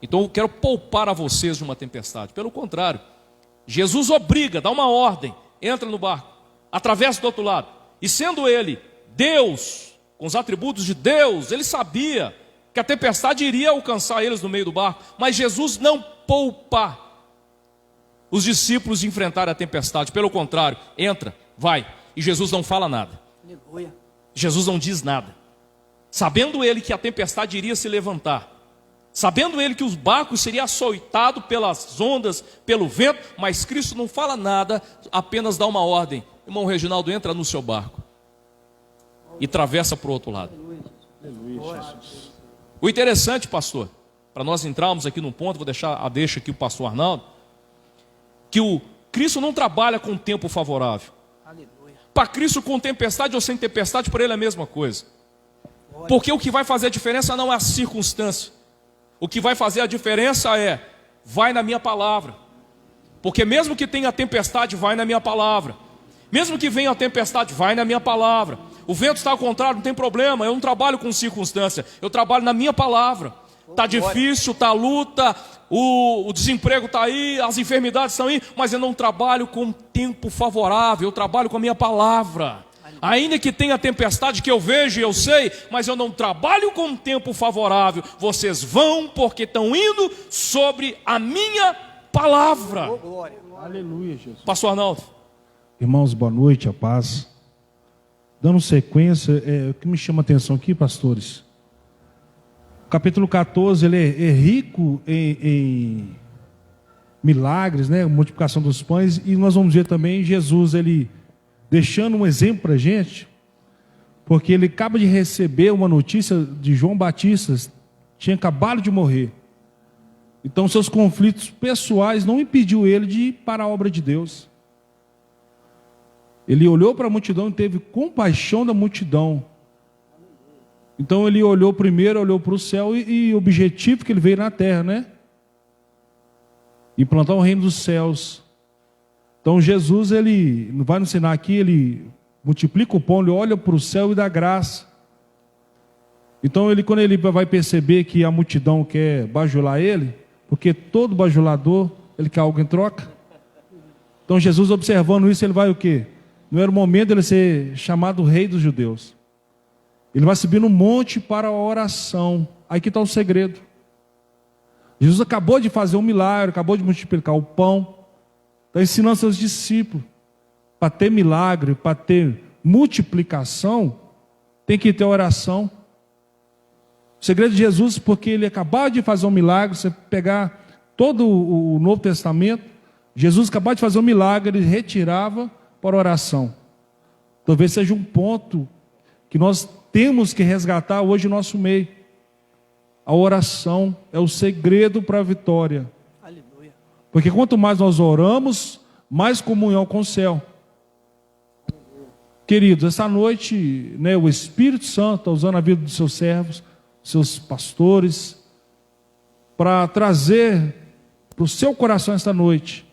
Speaker 1: Então eu quero poupar a vocês de uma tempestade. Pelo contrário, Jesus obriga, dá uma ordem: entra no barco, atravessa do outro lado. E sendo ele Deus, com os atributos de Deus, ele sabia que a tempestade iria alcançar eles no meio do barco. Mas Jesus não poupa os discípulos de enfrentar a tempestade. Pelo contrário, entra, vai. E Jesus não fala nada. Jesus não diz nada. Sabendo ele que a tempestade iria se levantar, sabendo ele que os barcos seriam açoitados pelas ondas, pelo vento, mas Cristo não fala nada, apenas dá uma ordem: irmão Reginaldo, entra no seu barco e atravessa para o outro lado. O interessante, pastor, para nós entrarmos aqui num ponto, vou deixar a deixa aqui o pastor Arnaldo, que o Cristo não trabalha com tempo favorável. Para Cristo, com tempestade ou sem tempestade, para ele é a mesma coisa. Porque o que vai fazer a diferença não é a circunstância. O que vai fazer a diferença é: vai na minha palavra. Porque mesmo que tenha tempestade, vai na minha palavra. Mesmo que venha a tempestade, vai na minha palavra. O vento está ao contrário, não tem problema, eu não trabalho com circunstância, eu trabalho na minha palavra. Está difícil, está luta, o desemprego está aí, as enfermidades estão aí, mas eu não trabalho com tempo favorável, eu trabalho com a minha palavra. Ainda que tenha tempestade que eu vejo e eu sei, mas eu não trabalho com tempo favorável. Vocês vão porque estão indo sobre a minha palavra.
Speaker 3: Aleluia, Jesus.
Speaker 1: Pastor Arnaldo.
Speaker 3: Irmãos, boa noite, a paz. Dando sequência, o que me chama a atenção aqui, pastores, o capítulo 14, ele é rico em milagres, né? Multiplicação dos pães, e nós vamos ver também Jesus, ele deixando um exemplo para a gente, porque ele acaba de receber uma notícia de João Batista, tinha acabado de morrer, Então seus conflitos pessoais não impediu ele de ir para a obra de Deus. Ele olhou para a multidão e teve compaixão da multidão. Então ele olhou primeiro, olhou para o céu e o objetivo que ele veio na terra, né? Implantar o reino dos céus. Então Jesus, ele vai nos ensinar aqui, ele multiplica o pão, ele olha para o céu e dá graça. Então quando ele vai perceber que a multidão quer bajular ele, porque todo bajulador, ele quer algo em troca. Então Jesus, observando isso, ele vai o quê? Não era o momento dele ser chamado rei dos judeus. Ele vai subir no monte para a oração. Aí que está o segredo. Jesus acabou de fazer um milagre, acabou de multiplicar o pão. Está ensinando seus discípulos. Para ter milagre, para ter multiplicação, tem que ter oração. O segredo de Jesus, porque ele acabou de fazer um milagre, você pegar todo o Novo Testamento, Jesus acabou de fazer um milagre, ele retirava para oração. Talvez seja um ponto que nós temos que resgatar hoje no nosso meio. A oração é o segredo para a vitória.
Speaker 2: Aleluia.
Speaker 3: Porque quanto mais nós oramos, mais comunhão com o céu. Queridos, essa noite, né, o Espírito Santo está usando a vida dos seus servos, seus pastores, para trazer para o seu coração esta noite.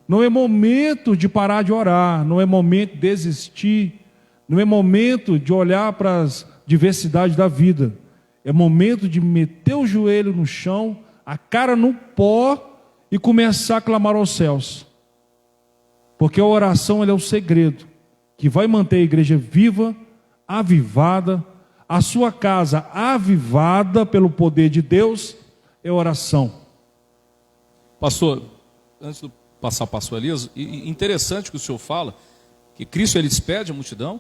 Speaker 3: Não é momento de parar de orar, não é momento de desistir, não é momento de olhar para as diversidades da vida. É momento de meter o joelho no chão, a cara no pó e começar a clamar aos céus. Porque a oração é o segredo que vai manter a igreja viva, avivada, a sua casa avivada pelo poder de Deus, é oração.
Speaker 1: Pastor, antes de passar para o pastor Elias, interessante que o senhor fala, que Cristo ele despede a multidão,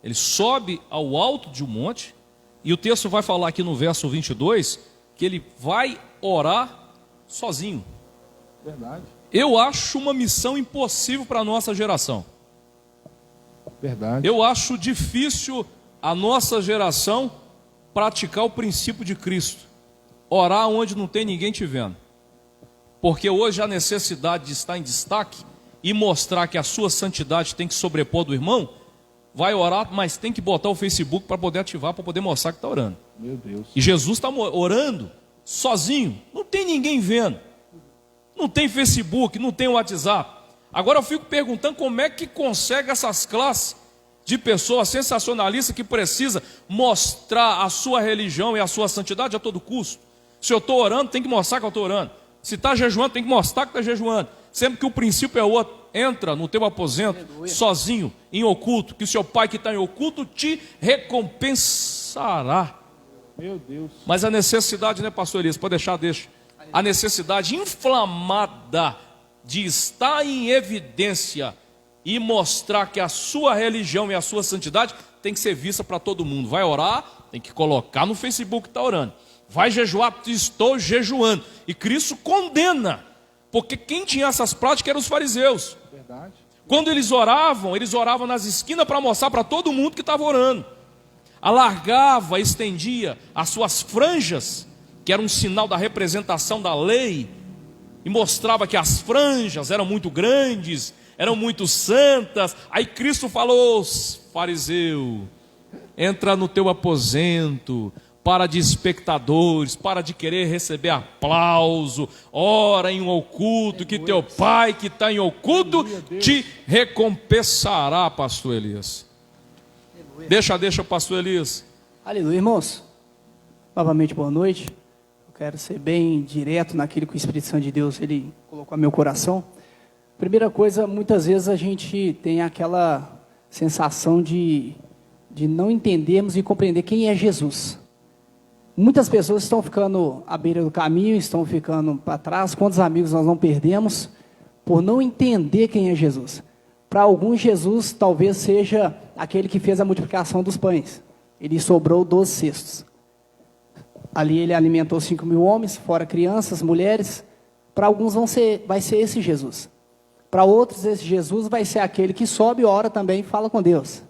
Speaker 1: ele sobe ao alto de um monte, e o texto vai falar aqui no verso 22, que ele vai orar sozinho.
Speaker 3: Verdade.
Speaker 1: Eu acho uma missão impossível para a nossa geração.
Speaker 3: Verdade.
Speaker 1: Eu acho difícil a nossa geração praticar o princípio de Cristo. Orar onde não tem ninguém te vendo. Porque hoje a necessidade de estar em destaque e mostrar que a sua santidade tem que sobrepor do irmão, vai orar, mas tem que botar o Facebook para poder ativar, para poder mostrar que está orando.
Speaker 3: Meu Deus.
Speaker 1: E Jesus está orando sozinho, não tem ninguém vendo. Não tem Facebook, não tem WhatsApp. Agora eu fico perguntando como é que consegue essas classes de pessoas sensacionalistas que precisa mostrar a sua religião e a sua santidade a todo custo. Se eu estou orando, tem que mostrar que eu estou orando. Se está jejuando, tem que mostrar que está jejuando. Sempre que o princípio é outro, entra no teu aposento,
Speaker 2: Aleluia.
Speaker 1: sozinho, em oculto, que o seu pai que está em oculto te recompensará.
Speaker 3: Meu Deus.
Speaker 1: Mas a necessidade, né, pastor Elias, pode deixa. A necessidade inflamada de estar em evidência e mostrar que a sua religião e a sua santidade tem que ser vista para todo mundo. Vai orar, tem que colocar no Facebook que está orando. Vai jejuar, estou jejuando. E Cristo condena, porque quem tinha essas práticas eram os fariseus.
Speaker 3: Verdade.
Speaker 1: Quando eles oravam nas esquinas para mostrar para todo mundo que estava orando. Alargava, estendia as suas franjas, que era um sinal da representação da lei, e mostrava que as franjas eram muito grandes, eram muito santas. Aí Cristo falou: fariseu, entra no teu aposento, para de espectadores, para de querer receber aplauso, ora em um oculto, que teu pai que está em oculto te recompensará, pastor Elias. Deixa o pastor Elias.
Speaker 2: Aleluia, irmãos. Novamente, boa noite. Eu quero ser bem direto naquilo que o Espírito Santo de Deus ele colocou no meu coração. Primeira coisa, muitas vezes a gente tem aquela sensação de não entendermos e compreender quem é Jesus. Muitas pessoas estão ficando à beira do caminho, estão ficando para trás. Quantos amigos nós não perdemos por não entender quem é Jesus? Para alguns, Jesus talvez seja aquele que fez a multiplicação dos pães. Ele sobrou 12 cestos. Ali ele alimentou 5.000 homens, fora crianças, mulheres. Para alguns vai ser esse Jesus. Para outros, esse Jesus vai ser aquele que sobe, ora também e fala com Deus.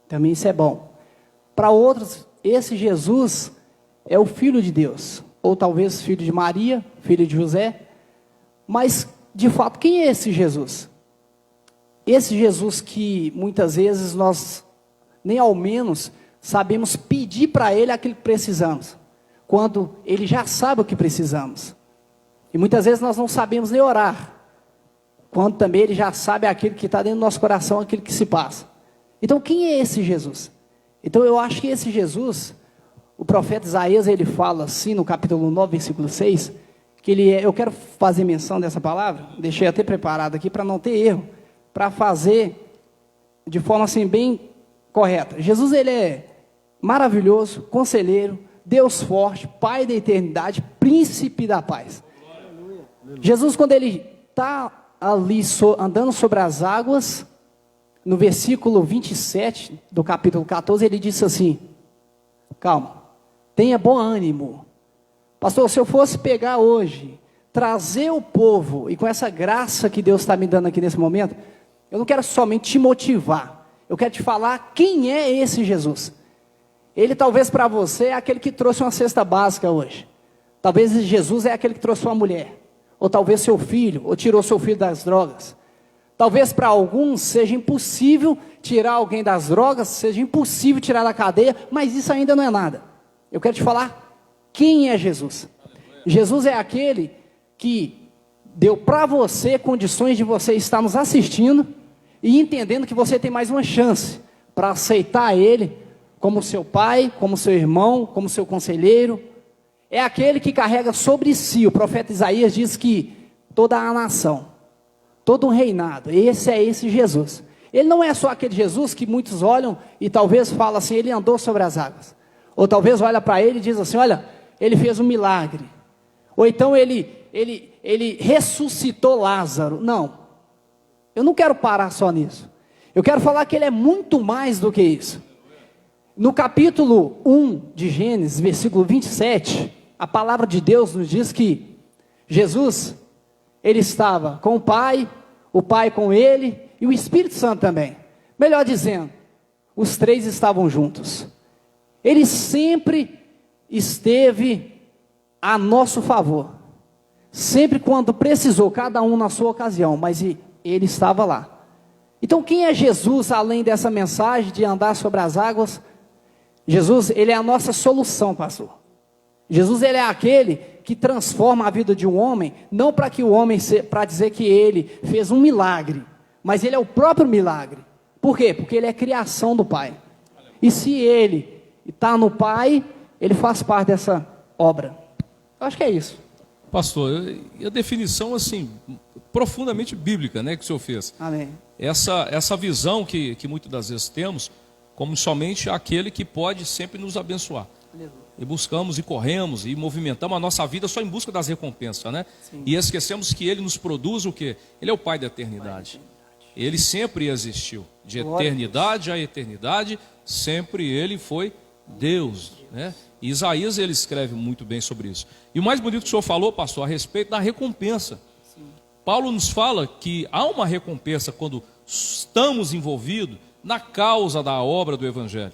Speaker 2: Também isso é bom. Para outros, esse Jesus é o Filho de Deus. ou talvez filho de Maria, filho de José. Mas, de fato, quem é esse Jesus? Esse Jesus que muitas vezes nós nem ao menos sabemos pedir para Ele aquilo que precisamos, quando Ele já sabe o que precisamos. E muitas vezes nós não sabemos nem orar, quando também Ele já sabe aquilo que está dentro do nosso coração, aquilo que se passa. Então quem é esse Jesus? Então eu acho que esse Jesus, o profeta Isaías, ele fala assim no capítulo 9, versículo 6, que ele é, eu quero fazer menção dessa palavra, deixei até preparado aqui para não ter erro, para fazer de forma assim bem correta. Jesus, ele é maravilhoso, conselheiro, Deus forte, Pai da eternidade, príncipe da paz. Jesus, quando ele está ali andando sobre as águas, no versículo 27 do capítulo 14, ele disse assim: calma, tenha bom ânimo. Pastor, se eu fosse pegar hoje, trazer o povo, e com essa graça que Deus está me dando aqui nesse momento, eu não quero somente te motivar, eu quero te falar quem é esse Jesus. Ele talvez para você é aquele que trouxe uma cesta básica hoje. Talvez esse Jesus é aquele que trouxe uma mulher, ou talvez seu filho, ou tirou seu filho das drogas. Talvez para alguns seja impossível tirar alguém das drogas, seja impossível tirar da cadeia, mas isso ainda não é nada. Eu quero te falar quem é Jesus. Jesus é aquele que deu para você condições de você estar nos assistindo e entendendo que você tem mais uma chance para aceitar Ele como seu pai, como seu irmão, como seu conselheiro. É aquele que carrega sobre si, o profeta Isaías diz que toda a nação, todo um reinado, esse é esse Jesus. Ele não é só aquele Jesus que muitos olham e talvez falam assim, ele andou sobre as águas. Ou talvez olha para ele e diz assim, olha, ele fez um milagre. Ou então ele ressuscitou Lázaro. Não, eu não quero parar só nisso. Eu quero falar que ele é muito mais do que isso. No capítulo 1 de Gênesis, versículo 27, a palavra de Deus nos diz que Jesus, ele estava com o Pai com ele e o Espírito Santo também. Melhor dizendo, os três estavam juntos. Ele sempre esteve a nosso favor. Sempre quando precisou, cada um na sua ocasião, mas ele estava lá. Então quem é Jesus além dessa mensagem de andar sobre as águas? Jesus, ele é a nossa solução, pastor. Jesus, ele é aquele que transforma a vida de um homem, não para que o homem, para dizer que ele fez um milagre, mas ele é o próprio milagre. Por quê? Porque ele é criação do Pai. E se ele está no Pai, ele faz parte dessa obra. Eu acho que é isso.
Speaker 1: Pastor, e a definição assim, profundamente bíblica, né, que o senhor fez.
Speaker 2: Amém.
Speaker 1: Essa visão que muitas das vezes temos, como somente aquele que pode sempre nos abençoar. Aleluia. E buscamos e corremos e movimentamos a nossa vida só em busca das recompensas, né? Sim. E esquecemos que Ele nos produz o quê? Ele é o Pai da eternidade. Ele sempre existiu. De eternidade a eternidade, sempre Ele foi Deus, né? E Isaías, ele escreve muito bem sobre isso. E o mais bonito que o senhor falou, pastor, a respeito da recompensa. Sim. Paulo nos fala que há uma recompensa quando estamos envolvidos na causa da obra do Evangelho.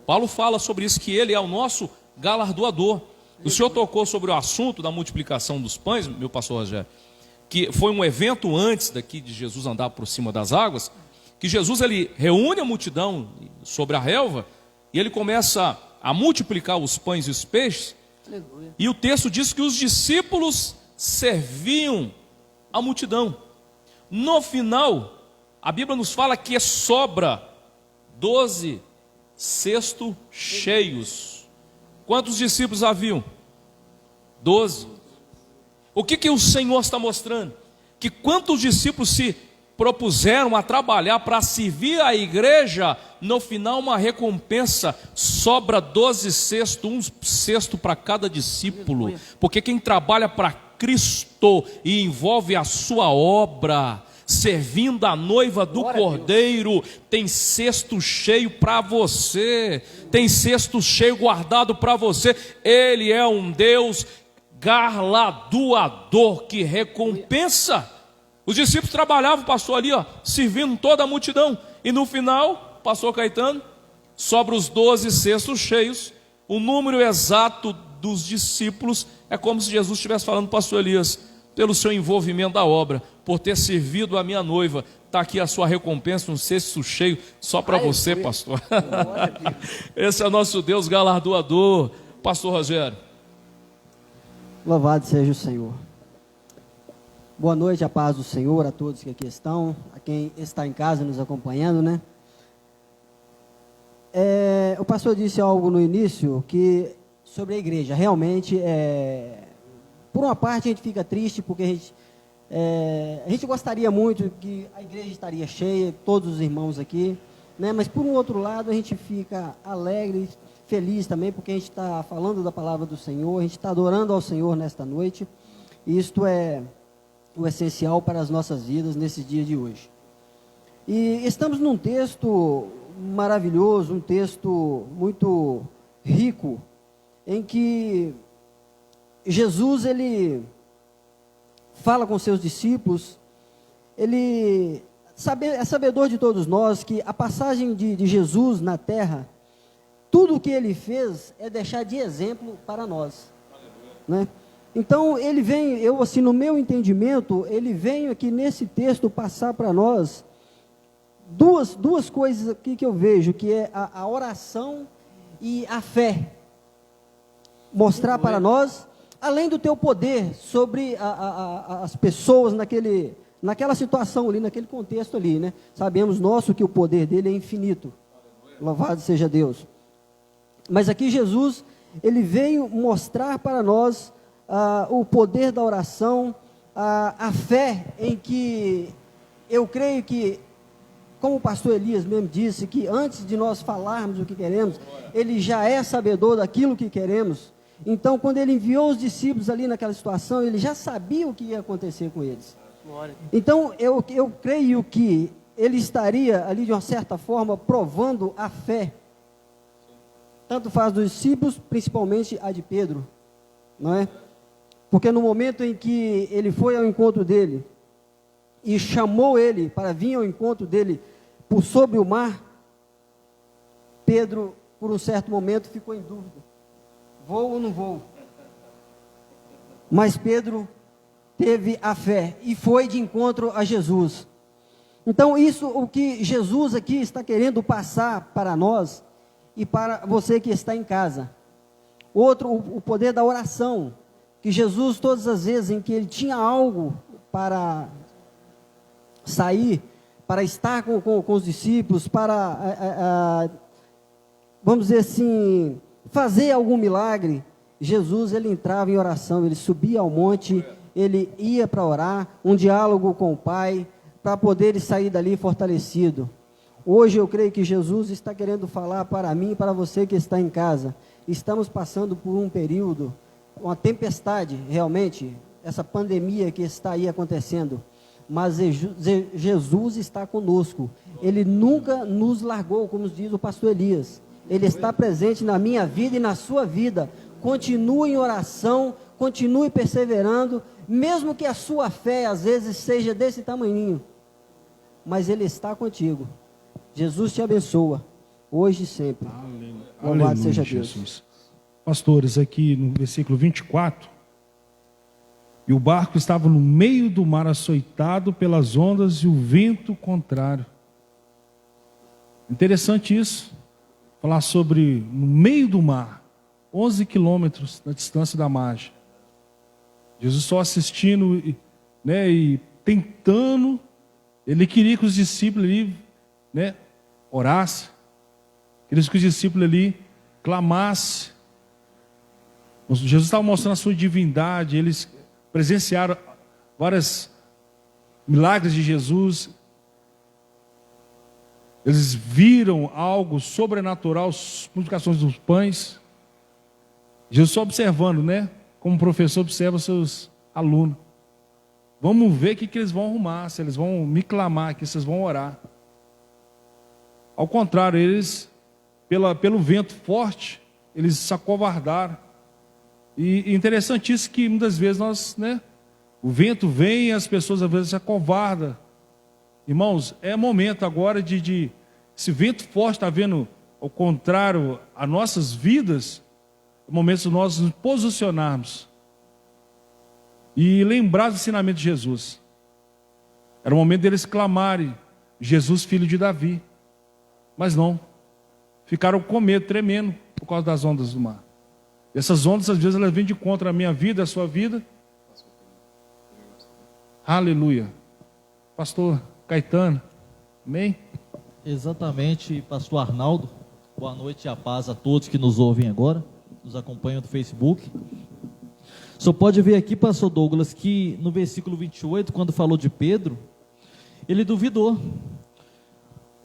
Speaker 1: Paulo fala sobre isso, que ele é o nosso galardoador. O senhor tocou sobre o assunto da multiplicação dos pães, meu pastor Rogério, que foi um evento antes daqui de Jesus andar por cima das águas, que Jesus ele reúne a multidão sobre a relva e ele começa a multiplicar os pães e os peixes. Aleluia. E o texto diz que os discípulos serviam a multidão. No final, a Bíblia nos fala que sobra 12 cestos cheios. Quantos discípulos haviam? 12. O que o Senhor está mostrando? Que quantos discípulos se propuseram a trabalhar para servir a igreja, no final uma recompensa, sobra 12 cestos, um cesto para cada discípulo. Porque quem trabalha para Cristo e envolve a sua obra, servindo a noiva do Cordeiro, tem cesto cheio para você, tem cesto cheio guardado para você. Ele é um Deus galardoador que recompensa. Os discípulos trabalhavam, pastor, ali, servindo toda a multidão, e no final, pastor Caetano, sobra os 12 cestos cheios, o número exato dos discípulos É como se Jesus estivesse falando, pastor Elias, pelo seu envolvimento da obra, por ter servido a minha noiva, está aqui a sua recompensa, um cesto cheio, só para você, pastor. Esse é o nosso Deus galardoador. Pastor Rogério.
Speaker 5: Louvado seja o Senhor. Boa noite, a paz do Senhor a todos que aqui estão, a quem está em casa nos acompanhando, né? O pastor disse algo no início sobre a igreja. Realmente, por uma parte a gente fica triste porque a gente gostaria muito que a igreja estaria cheia, todos os irmãos aqui, né? Mas por um outro lado a gente fica alegre, feliz também, porque a gente está falando da palavra do Senhor, a gente está adorando ao Senhor nesta noite, e isto é o essencial para as nossas vidas nesse dia de hoje. E estamos num texto maravilhoso, um texto muito rico, em que Jesus, ele fala com seus discípulos, ele é sabedor de todos nós que a passagem de Jesus na terra, tudo o que ele fez é deixar de exemplo para nós, né? Então, ele vem, assim, no meu entendimento, ele vem aqui nesse texto passar para nós duas coisas aqui que eu vejo, que é a oração e a fé. Mostrar para nós, além do teu poder sobre as pessoas naquela situação ali, naquele contexto ali, né? Sabemos que o poder dele é infinito. Louvado seja Deus. Mas aqui Jesus, ele veio mostrar para nós o poder da oração, a fé em que eu creio que, como o pastor Elias mesmo disse, que antes de nós falarmos o que queremos, ele já é sabedor daquilo que queremos. Então, quando ele enviou os discípulos ali naquela situação, ele já sabia o que ia acontecer com eles. Então, eu creio que ele estaria ali, de uma certa forma, provando a fé. Tanto faz dos discípulos, principalmente a de Pedro, não é? Porque no momento em que ele foi ao encontro dele, e chamou ele para vir ao encontro dele por sobre o mar, Pedro, por um certo momento, ficou em dúvida: vou ou não vou? Mas Pedro teve a fé e foi de encontro a Jesus. Então, isso o que Jesus aqui está querendo passar para nós e para você que está em casa. Outro, o poder da oração, que Jesus, todas as vezes em que ele tinha algo para sair, para estar com os discípulos, para, vamos dizer assim, fazer algum milagre, Jesus, ele entrava em oração, ele subia ao monte, ele ia para orar, um diálogo com o Pai, para poder sair dali fortalecido. Hoje eu creio que Jesus está querendo falar para mim e para você que está em casa. Estamos passando por um período, uma tempestade, realmente, essa pandemia que está aí acontecendo. Mas Jesus está conosco. Ele nunca nos largou, como diz o pastor Elias. Ele está presente na minha vida e na sua vida. Continue em oração, continue perseverando, mesmo que a sua fé às vezes seja desse tamanhinho. Mas Ele está contigo. Jesus te abençoa, hoje e sempre. Louvado seja Deus.
Speaker 3: Jesus. Pastores, aqui no versículo 24, e o barco estava no meio do mar, açoitado pelas ondas e o vento contrário. Interessante isso, falar sobre no meio do mar, 11 quilômetros da distância da margem. Jesus só assistindo, né, e tentando, ele queria que os discípulos ali, né, orassem, queria que os discípulos ali clamassem. Jesus estava mostrando a sua divindade, eles presenciaram vários milagres de Jesus, eles viram algo sobrenatural, multiplicações dos pães. Jesus só observando, né? Como o professor observa os seus alunos. Vamos ver o que eles vão arrumar, se eles vão me clamar aqui, se eles vão orar. Ao contrário, eles, pelo vento forte, eles se acovardaram. E interessantíssimo que muitas vezes nós, né? O vento vem e as pessoas às vezes se acovardam. Irmãos, é momento agora de esse vento forte está vendo ao contrário a nossas vidas, é momento de nós nos posicionarmos e lembrar do ensinamento de Jesus. Era o momento deles clamarem, Jesus, filho de Davi. Mas não, ficaram com medo, tremendo, por causa das ondas do mar. E essas ondas, às vezes, elas vêm de contra a minha vida, a sua vida. Aleluia. Pastor Caetano, amém?
Speaker 4: Exatamente, pastor Arnaldo. Boa noite e a paz a todos que nos ouvem agora, nos acompanham no Facebook. Só pode ver aqui, pastor Douglas, que no versículo 28, quando falou de Pedro, ele duvidou.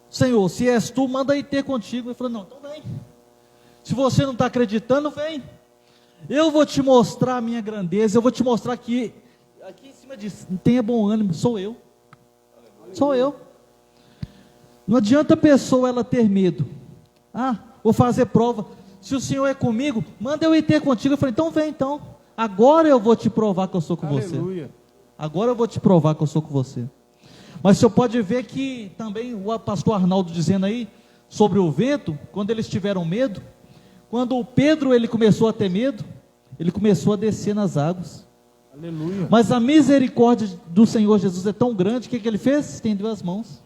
Speaker 4: Senhor, se és tu, manda aí ter contigo. Ele falou, não, então vem. Se você não está acreditando, vem. Eu vou te mostrar a minha grandeza, eu vou te mostrar que aqui em cima disso, tenha bom ânimo, sou eu. Sou eu. Não adianta a pessoa ela ter medo. Ah, vou fazer prova. Se o Senhor é comigo, manda eu ir ter contigo. Eu falei, então vem então. Agora eu vou te provar que eu sou com
Speaker 3: Aleluia.
Speaker 4: você. Agora eu vou te provar que eu sou com você. Mas o senhor pode ver que também o pastor Arnaldo dizendo aí sobre o vento, quando eles tiveram medo, quando o Pedro ele começou a ter medo, ele começou a descer nas águas.
Speaker 3: Aleluia.
Speaker 4: Mas a misericórdia do Senhor Jesus é tão grande, que ele fez? Estendeu as mãos.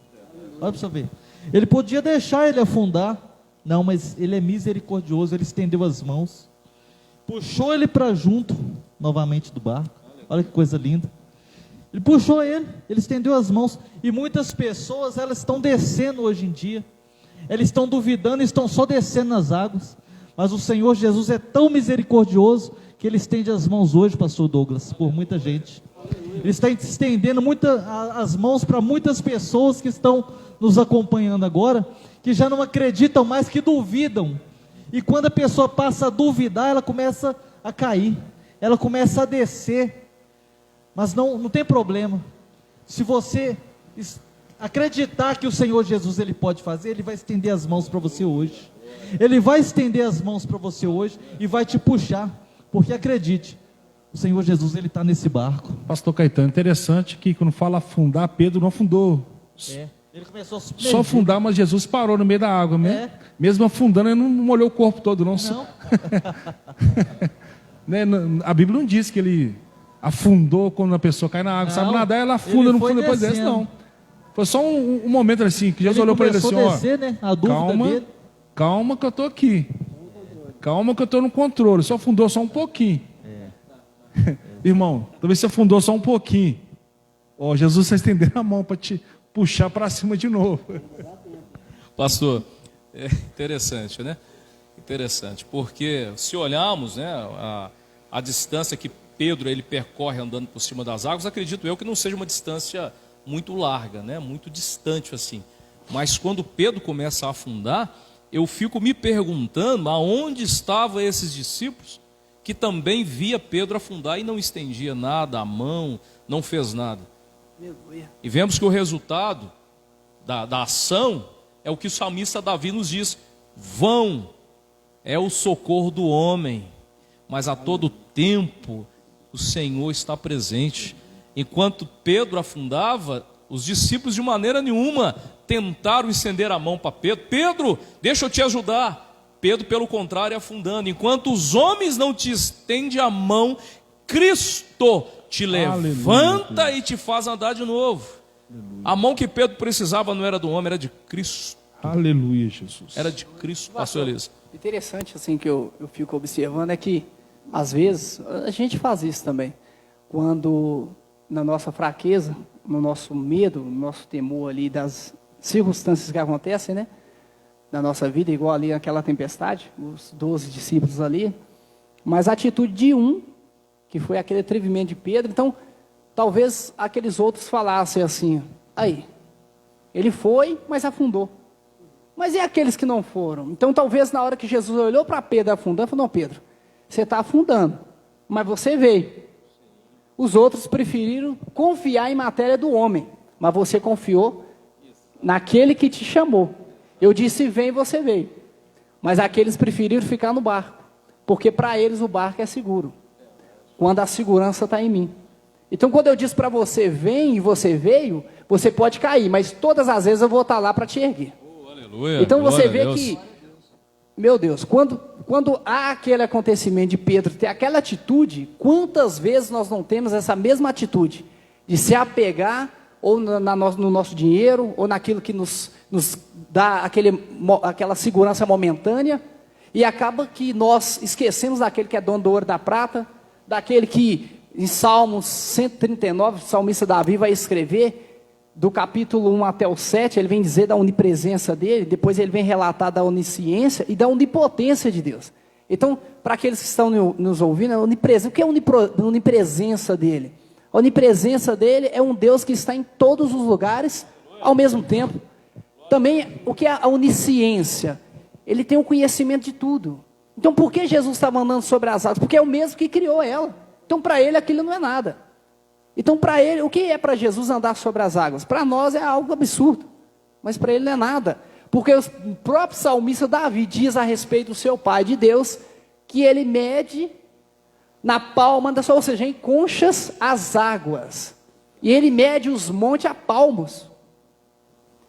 Speaker 4: Olha para você ver. Ele podia deixar ele afundar, não, mas ele é misericordioso, ele estendeu as mãos, puxou ele para junto, novamente do barco. Olha que coisa linda. Ele puxou ele estendeu as mãos, e muitas pessoas, elas estão descendo hoje em dia, elas estão duvidando, estão só descendo nas águas, mas o Senhor Jesus é tão misericordioso, que Ele estende as mãos hoje, pastor Douglas, por muita gente. Ele está estendendo as mãos para muitas pessoas que estão nos acompanhando agora, que já não acreditam mais, que duvidam, e quando a pessoa passa a duvidar, ela começa a cair, ela começa a descer, mas não tem problema. Se você acreditar que o Senhor Jesus ele pode fazer, Ele vai estender as mãos para você hoje. Ele vai estender as mãos para você hoje e vai te puxar, porque acredite, o Senhor Jesus ele está nesse barco.
Speaker 3: Pastor Caetano, interessante que quando fala afundar, Pedro não afundou.
Speaker 4: Ele começou a
Speaker 3: Só afundar, mas Jesus parou no meio da água, né? Mesmo afundando, ele não molhou o corpo todo, não. Né? A Bíblia não diz que ele afundou quando a pessoa cai na água. Sabe nadar, ela afunda, não afunda, depois desce, não. Foi só um momento assim, que Jesus olhou para ele assim,
Speaker 4: descer, né? A dúvida dele.
Speaker 3: Calma que eu estou aqui. Calma que eu estou no controle. Só afundou só um pouquinho. Irmão, talvez você afundou só um pouquinho. Jesus está estendendo a mão para te puxar para cima de novo.
Speaker 1: Pastor, é interessante, né? Interessante, porque se olharmos, né, a distância que Pedro ele percorre andando por cima das águas, acredito eu que não seja uma distância muito larga, né? Muito distante assim. Mas quando Pedro começa a afundar, eu fico me perguntando aonde estavam esses discípulos que também via Pedro afundar e não estendia nada, a mão, não fez nada. E vemos que o resultado da ação é o que o salmista Davi nos diz: vão é o socorro do homem, mas a todo tempo o Senhor está presente. Enquanto Pedro afundava, os discípulos de maneira nenhuma tentaram estender a mão para Pedro. Pedro, deixa eu te ajudar. Pedro, pelo contrário, afundando. Enquanto os homens não te estendem a mão, Cristo te levanta. Aleluia, e te faz andar de novo. Aleluia. A mão que Pedro precisava não era do homem, era de Cristo.
Speaker 3: Aleluia, Jesus.
Speaker 1: Era de Cristo, pastor Elias.
Speaker 2: Interessante assim que eu fico observando é que às vezes a gente faz isso também. Quando na nossa fraqueza, no nosso medo, no nosso temor ali das circunstâncias que acontecem, né? Na nossa vida, igual ali naquela tempestade, os 12 discípulos ali, mas a atitude de um, que foi aquele atrevimento de Pedro, então, talvez aqueles outros falassem assim, aí, ele foi, mas afundou. Mas e aqueles que não foram? Então, talvez na hora que Jesus olhou para Pedro afundando, falou, não, Pedro, você está afundando, mas você veio. Os outros preferiram confiar em matéria do homem, mas você confiou naquele que te chamou. Eu disse, vem, você veio. Mas aqueles preferiram ficar no barco, porque para eles o barco é seguro, quando a segurança está em mim. Então, quando eu disse para você, vem, e você veio, você pode cair, mas todas as vezes eu vou estar lá para te erguer.
Speaker 1: Aleluia,
Speaker 2: então, você vê que meu Deus, quando há aquele acontecimento de Pedro ter aquela atitude, quantas vezes nós não temos essa mesma atitude de se apegar ou no nosso dinheiro, ou naquilo que nos dá aquela segurança momentânea, e acaba que nós esquecemos daquele que é dono do ouro e da prata, daquele que em Salmos 139, o salmista Davi vai escrever, do capítulo 1 até o 7, ele vem dizer da onipresença dele, depois ele vem relatar da onisciência e da onipotência de Deus. Então, para aqueles que estão nos ouvindo, a onipresença, o que é a onipresença dele? A onipresença dele é um Deus que está em todos os lugares, ao mesmo tempo. Também, o que é a onisciência? Ele tem o conhecimento de tudo. Então, por que Jesus estava andando sobre as águas? Porque é o mesmo que criou ela. Então, para ele, aquilo não é nada. Então, para ele, o que é para Jesus andar sobre as águas? Para nós é algo absurdo, mas para ele não é nada. Porque o próprio salmista Davi diz a respeito do seu Pai, de Deus, que ele mede na palma da sua, ou seja, em conchas as águas. E ele mede os montes a palmos.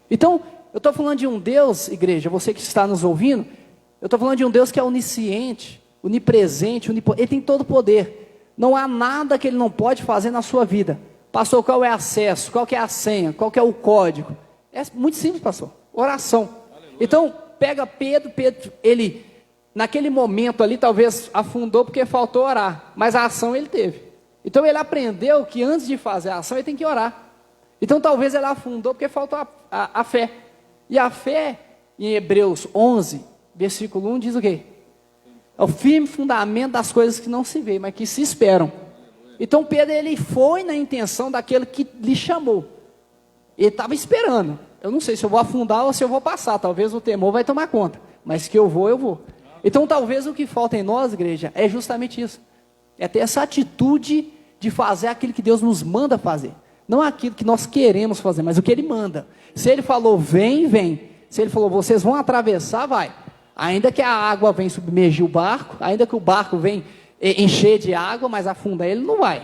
Speaker 2: Então, eu estou falando de um Deus, igreja, você que está nos ouvindo, eu estou falando de um Deus que é onisciente, onipresente, ele tem todo o poder. Não há nada que ele não pode fazer na sua vida. Pastor, qual é o acesso? Qual que é a senha? Qual que é o código? É muito simples, pastor. Oração. Aleluia. Então, pega Pedro, ele, naquele momento ali, talvez afundou porque faltou orar. Mas a ação ele teve. Então, ele aprendeu que antes de fazer a ação, ele tem que orar. Então, talvez ele afundou porque faltou a fé. E a fé, em Hebreus 11, versículo 1, diz o quê? É o firme fundamento das coisas que não se vê, mas que se esperam. Então Pedro, ele foi na intenção daquele que lhe chamou. Ele estava esperando. Eu não sei se eu vou afundar ou se eu vou passar. Talvez o temor vai tomar conta. Mas que eu vou, eu vou. Então talvez o que falta em nós, igreja, é justamente isso. É ter essa atitude de fazer aquilo que Deus nos manda fazer. Não aquilo que nós queremos fazer, mas o que Ele manda. Se Ele falou, vem, vem. Se Ele falou, vocês vão atravessar, vai. Ainda que a água venha submergir o barco, ainda que o barco venha encher de água, mas afundar ele não vai.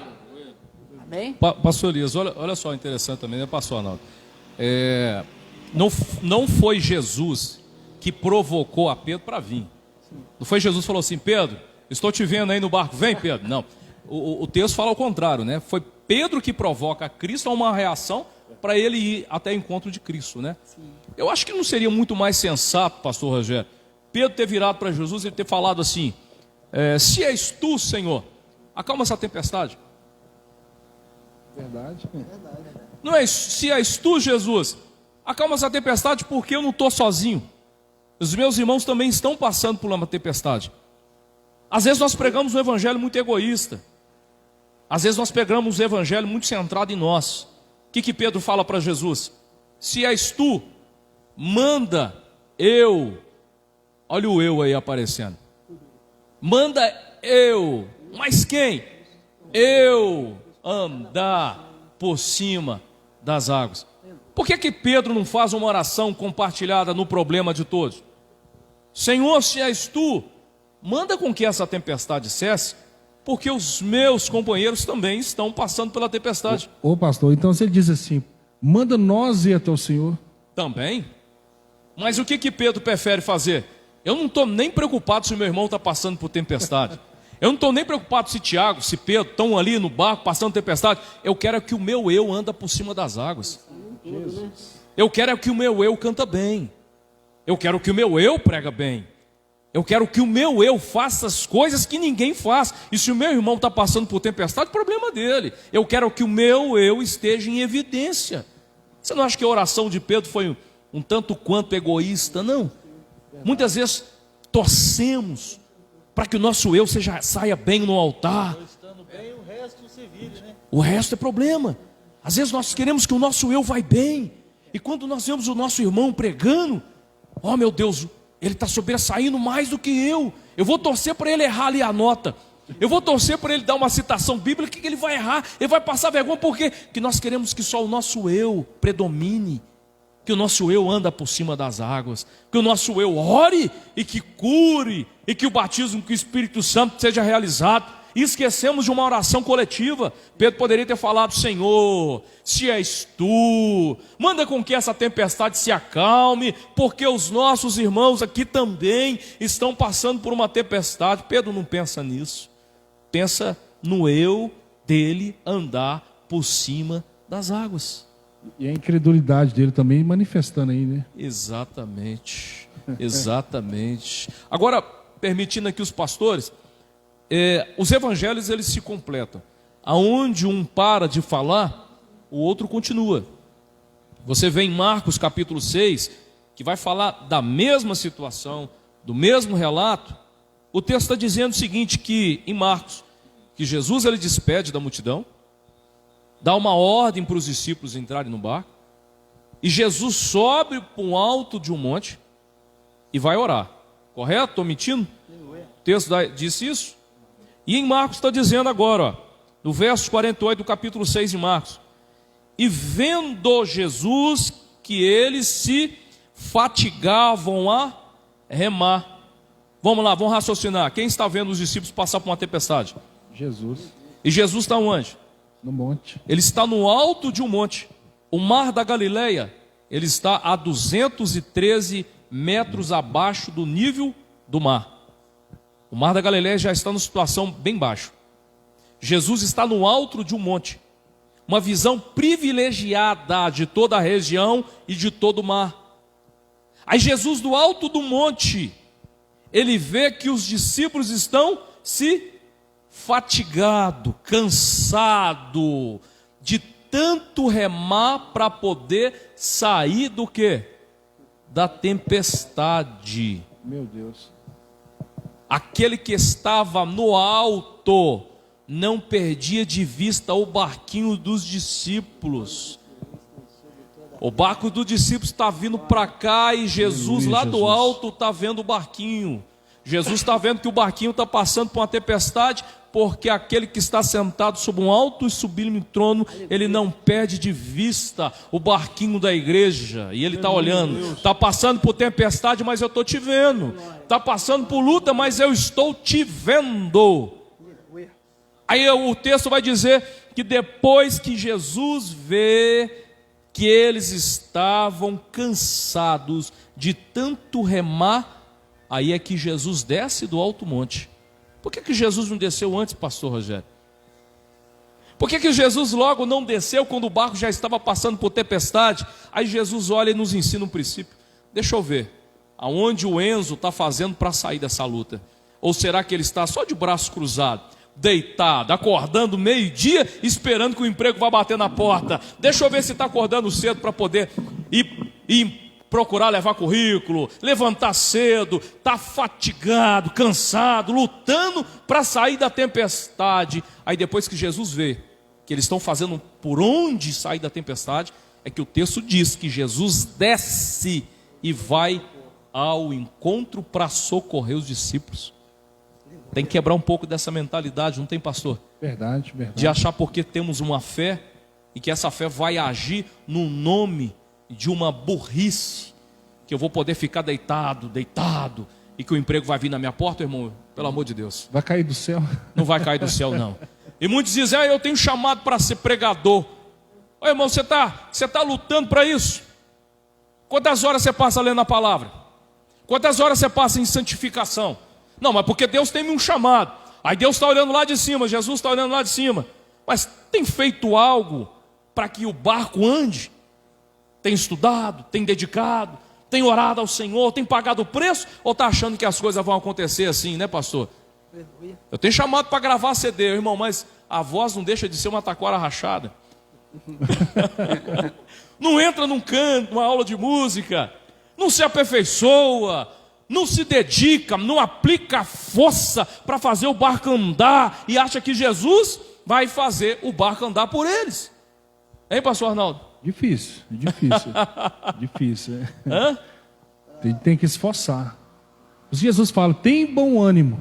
Speaker 2: Amém?
Speaker 1: Pastor Elias, olha só, interessante também, né, pastor Arnaldo? Não foi Jesus que provocou a Pedro para vir. Não foi Jesus que falou assim, Pedro, estou te vendo aí no barco, vem Pedro. Não, o texto fala ao contrário, né? Foi Pedro que provoca a Cristo a uma reação para ele ir até o encontro de Cristo, né? Sim. Eu acho que não seria muito mais sensato, pastor Rogério, Pedro ter virado para Jesus e ter falado assim, se és tu, Senhor, acalma essa tempestade.
Speaker 3: Verdade.
Speaker 1: Não é isso, se és tu, Jesus, acalma essa tempestade porque eu não estou sozinho. Os meus irmãos também estão passando por uma tempestade. Às vezes nós pregamos um evangelho muito egoísta. Às vezes nós pegamos um evangelho muito centrado em nós. O que Pedro fala para Jesus? Se és tu, manda eu. Olha o eu aí aparecendo. Manda eu. Mas quem? Eu andar por cima das águas. Por que Pedro não faz uma oração compartilhada no problema de todos? Senhor, se és tu, manda com que essa tempestade cesse, porque os meus companheiros também estão passando pela tempestade.
Speaker 3: Ô pastor, então se ele diz assim, manda nós ir até o Senhor.
Speaker 1: Também. Mas o que Pedro prefere fazer? Eu não estou nem preocupado se o meu irmão está passando por tempestade. Eu não estou nem preocupado se Tiago, se Pedro estão ali no barco passando tempestade. Eu quero que o meu eu anda por cima das águas. Eu quero que o meu eu canta bem. Eu quero que o meu eu prega bem. Eu quero que o meu eu faça as coisas que ninguém faz. E se o meu irmão está passando por tempestade, problema dele. Eu quero que o meu eu esteja em evidência. Você não acha que a oração de Pedro foi um tanto quanto egoísta? Não. Muitas vezes torcemos para que o nosso eu saia bem no altar. O resto é problema. Às vezes nós queremos que o nosso eu vai bem. E quando nós vemos o nosso irmão pregando, oh meu Deus, ele está sobressaindo mais do que eu. Eu vou torcer para ele errar ali a nota. Eu vou torcer para ele dar uma citação bíblica que ele vai errar. Ele vai passar vergonha. Por quê? Porque nós queremos que só o nosso eu predomine. Que o nosso eu anda por cima das águas. Que o nosso eu ore e que cure. E que o batismo com o Espírito Santo seja realizado. e esquecemos de uma oração coletiva. Pedro poderia ter falado: Senhor, se és tu, manda com que essa tempestade se acalme, porque os nossos irmãos aqui também estão passando por uma tempestade. Pedro não pensa nisso, pensa no eu dele andar por cima das águas.
Speaker 3: E a incredulidade dele também manifestando aí, né?
Speaker 1: Exatamente, exatamente. Agora, permitindo aqui os pastores, os evangelhos eles se completam. Aonde um para de falar, o outro continua. Você vê em Marcos capítulo 6, que vai falar da mesma situação, do mesmo relato. O texto está dizendo o seguinte, que em Marcos, que Jesus ele despede da multidão, dá uma ordem para os discípulos entrarem no barco, e Jesus sobe para o alto de um monte e vai orar. Correto? Estou mentindo? O texto diz isso. E em Marcos está dizendo agora, ó, no verso 48 do capítulo 6 de Marcos: e vendo Jesus que eles se fatigavam a remar. Vamos lá, vamos raciocinar. Quem está vendo os discípulos passar por uma tempestade?
Speaker 3: Jesus.
Speaker 1: E Jesus está onde?
Speaker 3: No monte.
Speaker 1: Ele está no alto de um monte. O mar da Galileia, ele está a 213 metros abaixo do nível do mar. O mar da Galileia já está numa situação bem baixa. Jesus está no alto de um monte. Uma visão privilegiada de toda a região e de todo o mar. Aí Jesus, do alto do monte, ele vê que os discípulos estão se fatigado, cansado de tanto remar para poder sair do quê? Da tempestade.
Speaker 3: Meu Deus.
Speaker 1: Aquele que estava no alto não perdia de vista o barquinho dos discípulos. O barco dos discípulos está vindo para cá e Jesus lá do alto está vendo o barquinho. Jesus está vendo que o barquinho está passando por uma tempestade, porque aquele que está sentado sob um alto e sublime trono, ele não perde de vista o barquinho da igreja. E ele está olhando, está passando por tempestade, mas eu estou te vendo. Está passando por luta, mas eu estou te vendo. Aí o texto vai dizer que depois que Jesus vê que eles estavam cansados de tanto remar, aí é que Jesus desce do alto monte. Por que Jesus não desceu antes, pastor Rogério? Por que Jesus logo não desceu quando o barco já estava passando por tempestade? Aí Jesus olha e nos ensina um princípio. Deixa eu ver, aonde o Enzo está fazendo para sair dessa luta? Ou será que ele está só de braços cruzados, deitado, acordando meio-dia, esperando que o emprego vá bater na porta? Deixa eu ver se está acordando cedo para poder ir procurar levar currículo, levantar cedo, está fatigado, cansado, lutando para sair da tempestade. Aí depois que Jesus vê que eles estão fazendo por onde sair da tempestade, é que o texto diz que Jesus desce e vai ao encontro para socorrer os discípulos. Tem que quebrar um pouco dessa mentalidade, não tem, pastor?
Speaker 3: Verdade, verdade.
Speaker 1: De achar porque temos uma fé e que essa fé vai agir no nome de uma burrice, que eu vou poder ficar deitado, e que o emprego vai vir na minha porta, irmão. Pelo amor de Deus.
Speaker 3: Vai cair do céu?
Speaker 1: Não vai cair do céu, não. E muitos dizem: eu tenho chamado para ser pregador. Ô, irmão, você tá lutando para isso? Quantas horas você passa lendo a palavra? Quantas horas você passa em santificação? Não, mas porque Deus tem um chamado. Aí Deus está olhando lá de cima, Jesus está olhando lá de cima. Mas tem feito algo para que o barco ande? Tem estudado, tem dedicado, tem orado ao Senhor, tem pagado o preço? Ou está achando que as coisas vão acontecer assim, né, pastor? Eu tenho chamado para gravar CD, irmão, mas a voz não deixa de ser uma taquara rachada. Não entra num canto, numa aula de música, não se aperfeiçoa, não se dedica, não aplica força para fazer o barco andar e acha que Jesus vai fazer o barco andar por eles. Hein, pastor Arnaldo?
Speaker 3: Difícil. Difícil.
Speaker 1: Hã?
Speaker 3: Tem que esforçar. Jesus fala: tem bom ânimo.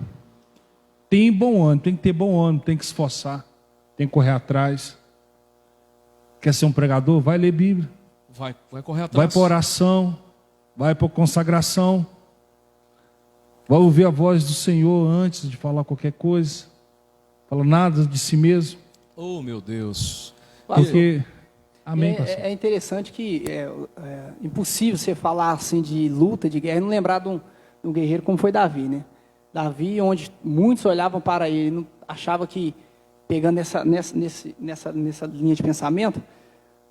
Speaker 3: Tem que ter bom ânimo, tem que esforçar, tem que correr atrás. Quer ser um pregador? Vai ler Bíblia.
Speaker 1: Vai correr atrás.
Speaker 3: Vai para oração, vai para consagração. Vai ouvir a voz do Senhor antes de falar qualquer coisa. Fala nada de si mesmo.
Speaker 1: Oh, meu Deus.
Speaker 3: Porque... Amém, pastor.
Speaker 2: É interessante que é impossível você falar assim de luta, de guerra, e não lembrar de um guerreiro como foi Davi, né? Davi, onde muitos olhavam para ele, não achava que, pegando nessa linha de pensamento,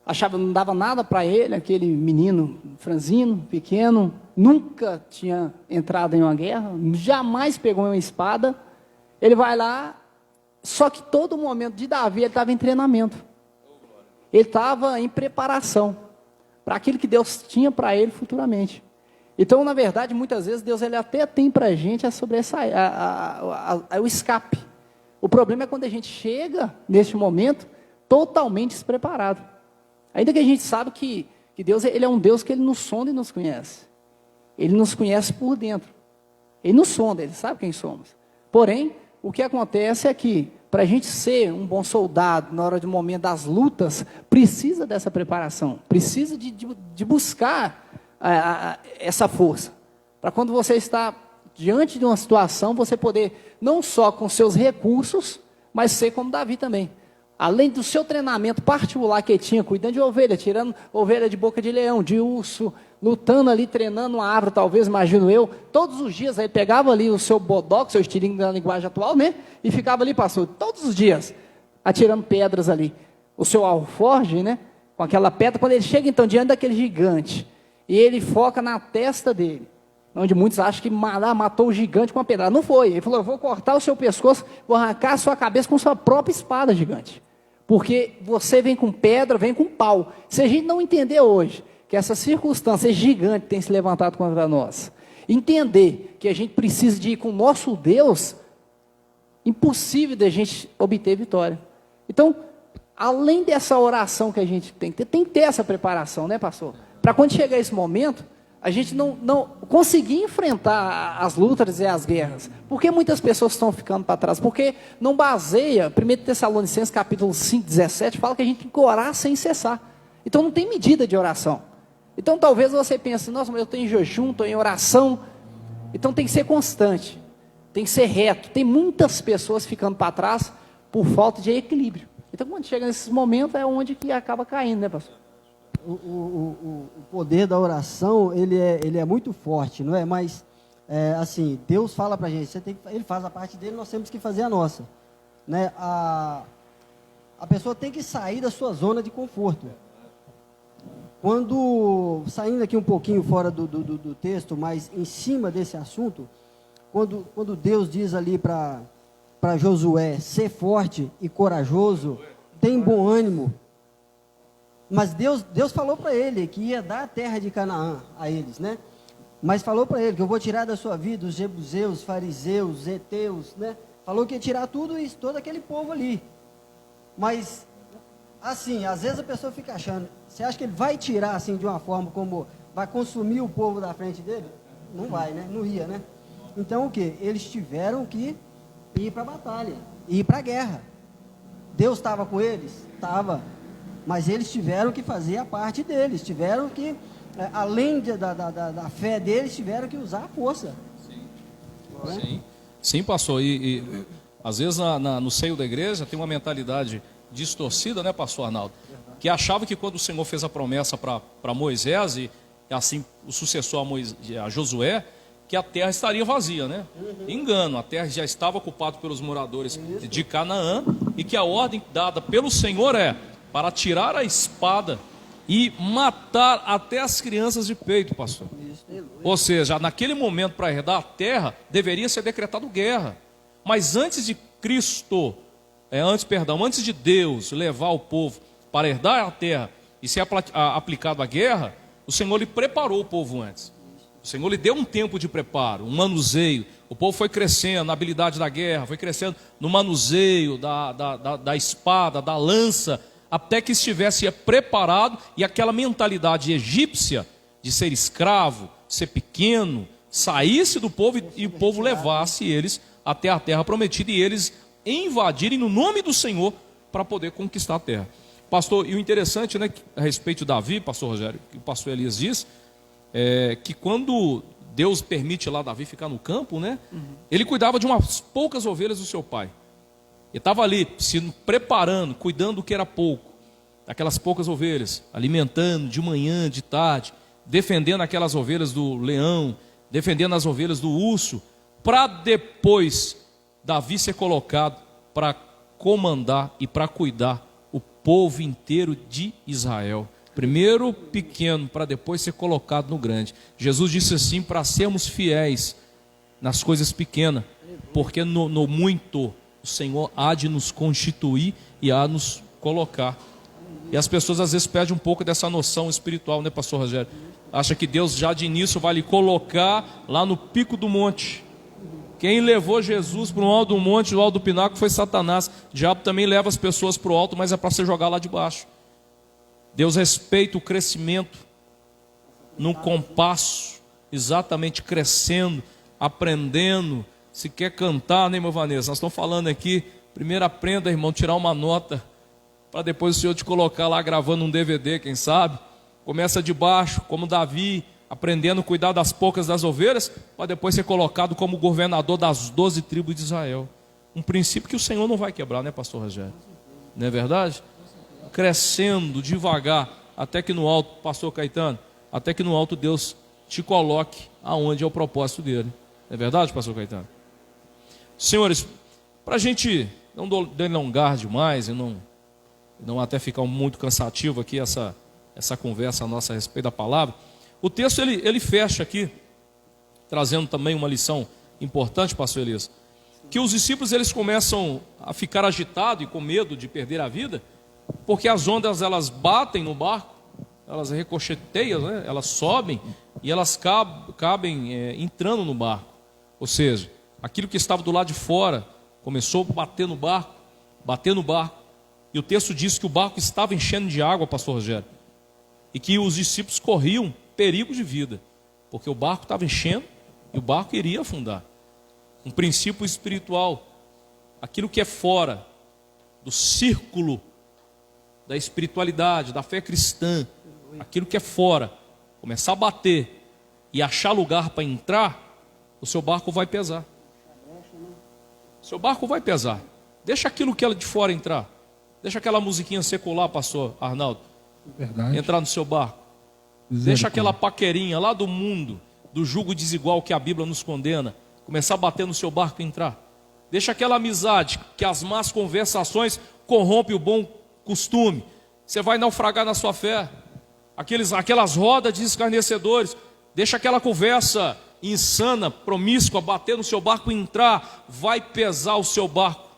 Speaker 2: achava que não dava nada para ele, aquele menino franzino, pequeno, nunca tinha entrado em uma guerra, jamais pegou uma espada. Ele vai lá, só que todo momento de Davi ele estava em treinamento. Ele estava em preparação para aquilo que Deus tinha para ele futuramente. Então, na verdade, muitas vezes Deus ele até tem para a gente sobre o escape. O problema é quando a gente chega neste momento totalmente despreparado. Ainda que a gente sabe que Deus ele é um Deus que ele nos sonda e nos conhece. Ele nos conhece por dentro. Ele nos sonda, ele sabe quem somos. Porém, o que acontece é que para a gente ser um bom soldado na hora do momento das lutas, precisa dessa preparação, precisa de buscar essa força. Para quando você está diante de uma situação, você poder, não só com seus recursos, mas ser como Davi também. Além do seu treinamento particular que ele tinha, cuidando de ovelha, tirando ovelha de boca de leão, de urso, lutando ali, treinando uma árvore, talvez, imagino eu, todos os dias, aí pegava ali o seu bodoque, seu estilingue da linguagem atual, né, e ficava ali, pastor, todos os dias, atirando pedras ali, o seu alforje, né, com aquela pedra, quando ele chega então diante daquele gigante, e ele foca na testa dele, onde muitos acham que matou o gigante com uma pedrada, não foi, ele falou, eu vou cortar o seu pescoço, vou arrancar a sua cabeça com sua própria espada, gigante, porque você vem com pedra, vem com pau, se a gente não entender hoje, que essa circunstância gigante tem se levantado contra nós, entender que a gente precisa de ir com o nosso Deus, impossível de a gente obter vitória. Então, além dessa oração que a gente tem que ter essa preparação, né, pastor? Para quando chegar esse momento, a gente não conseguir enfrentar as lutas e as guerras. Por que muitas pessoas estão ficando para trás? Porque não baseia, 1 Tessalonicenses capítulo 5, 17, fala que a gente tem que orar sem cessar. Então não tem medida de oração. Então talvez você pense, nossa, mas eu estou em jejum, estou em oração. Então tem que ser constante, tem que ser reto. Tem muitas pessoas ficando para trás por falta de equilíbrio. Então quando chega nesses momentos é onde que acaba caindo, né, pastor?
Speaker 5: O poder da oração, ele é muito forte, não é? Mas, assim, Deus fala para a gente, ele faz a parte dele, nós temos que fazer a nossa. Né? A pessoa tem que sair da sua zona de conforto. Quando, saindo aqui um pouquinho fora do texto, mas em cima desse assunto, quando Deus diz ali para Josué, ser forte e corajoso, tem bom ânimo, mas Deus falou para ele que ia dar a terra de Canaã a eles, né? Mas falou para ele que eu vou tirar da sua vida os jebuseus, fariseus, heteus, né? Falou que ia tirar tudo isso, todo aquele povo ali. Mas, assim, às vezes a pessoa fica achando, você acha que ele vai tirar assim de uma forma como vai consumir o povo da frente dele? Não vai, né? Não ia, né? Então o que? Eles tiveram que ir para a batalha, ir para a guerra. Deus estava com eles? Estava. Mas eles tiveram que fazer a parte deles, tiveram que, além da fé deles, tiveram que usar a força.
Speaker 1: Sim,
Speaker 5: né?
Speaker 1: Sim, pastor, e às vezes no seio da igreja tem uma mentalidade distorcida, né, pastor Arnaldo? Que achava que quando o Senhor fez a promessa para Moisés e assim o sucessor a Josué, que a terra estaria vazia, né? Engano, a terra já estava ocupada pelos moradores de Canaã e que a ordem dada pelo Senhor é para tirar a espada e matar até as crianças de peito, pastor. Ou seja, naquele momento para herdar a terra, deveria ser decretado guerra. Mas antes de Cristo, antes de Deus levar o povo para herdar a terra e ser aplicado a guerra, o Senhor lhe preparou o povo antes. O Senhor lhe deu um tempo de preparo, um manuseio. O povo foi crescendo na habilidade da guerra, foi crescendo no manuseio da espada, da lança, até que estivesse preparado e aquela mentalidade egípcia de ser escravo, ser pequeno, saísse do povo e o povo levasse eles até a terra prometida e eles invadirem no nome do Senhor para poder conquistar a terra. Pastor, e o interessante, né, a respeito de Davi, pastor Rogério, que o pastor Elias diz, que quando Deus permite lá Davi ficar no campo, né, ele cuidava de umas poucas ovelhas do seu pai. Ele estava ali, se preparando, cuidando do que era pouco, daquelas poucas ovelhas, alimentando de manhã, de tarde, defendendo aquelas ovelhas do leão, defendendo as ovelhas do urso, para depois Davi ser colocado para comandar e para cuidar o povo inteiro de Israel. Primeiro pequeno, para depois ser colocado no grande. Jesus disse assim, para sermos fiéis nas coisas pequenas, porque no muito o Senhor há de nos constituir e há de nos colocar. E as pessoas às vezes perdem um pouco dessa noção espiritual, né, pastor Rogério? Acha que Deus já de início vai lhe colocar lá no pico do monte. Quem levou Jesus para o alto do monte, o alto do pináculo, foi Satanás. O diabo também leva as pessoas para o alto, mas é para você jogar lá de baixo. Deus respeita o crescimento num compasso, exatamente crescendo, aprendendo. Se quer cantar, né, meu Vanessa? Nós estamos falando aqui, primeiro aprenda, irmão, tirar uma nota, para depois o Senhor te colocar lá gravando um DVD, quem sabe? Começa de baixo, como Davi, aprendendo a cuidar das poucas das ovelhas, para depois ser colocado como governador das 12 tribos de Israel. Um princípio que o Senhor não vai quebrar, né, pastor Rogério? Não é verdade? Crescendo devagar, até que no alto, pastor Caetano, até que no alto Deus te coloque aonde é o propósito dele. Não é verdade, pastor Caetano? Senhores, para a gente não delongar demais e não até ficar muito cansativo aqui essa conversa nossa a respeito da palavra, o texto ele fecha aqui, trazendo também uma lição importante, pastor Elias, que os discípulos eles começam a ficar agitados e com medo de perder a vida, porque as ondas elas batem no barco, elas ricocheteiam, né? Elas sobem e elas cabem entrando no barco. Ou seja, aquilo que estava do lado de fora começou a bater no barco, e o texto diz que o barco estava enchendo de água, pastor Rogério, e que os discípulos corriam perigo de vida, porque o barco estava enchendo e o barco iria afundar. Um princípio espiritual, aquilo que é fora do círculo da espiritualidade, da fé cristã, aquilo que é fora, começar a bater e achar lugar para entrar, o seu barco vai pesar. Seu barco vai pesar. Deixa aquilo que é de fora entrar. Deixa aquela musiquinha secular, pastor Arnaldo,
Speaker 3: Verdade.
Speaker 1: entrar no seu barco. Deixa aquela paquerinha lá do mundo, do jugo desigual que a Bíblia nos condena, começar a bater no seu barco e entrar. Deixa aquela amizade, que as más conversações corrompem o bom costume. Você vai naufragar na sua fé. Aquelas rodas de escarnecedores. Deixa aquela conversa insana, promíscua, bater no seu barco e entrar. Vai pesar o seu barco.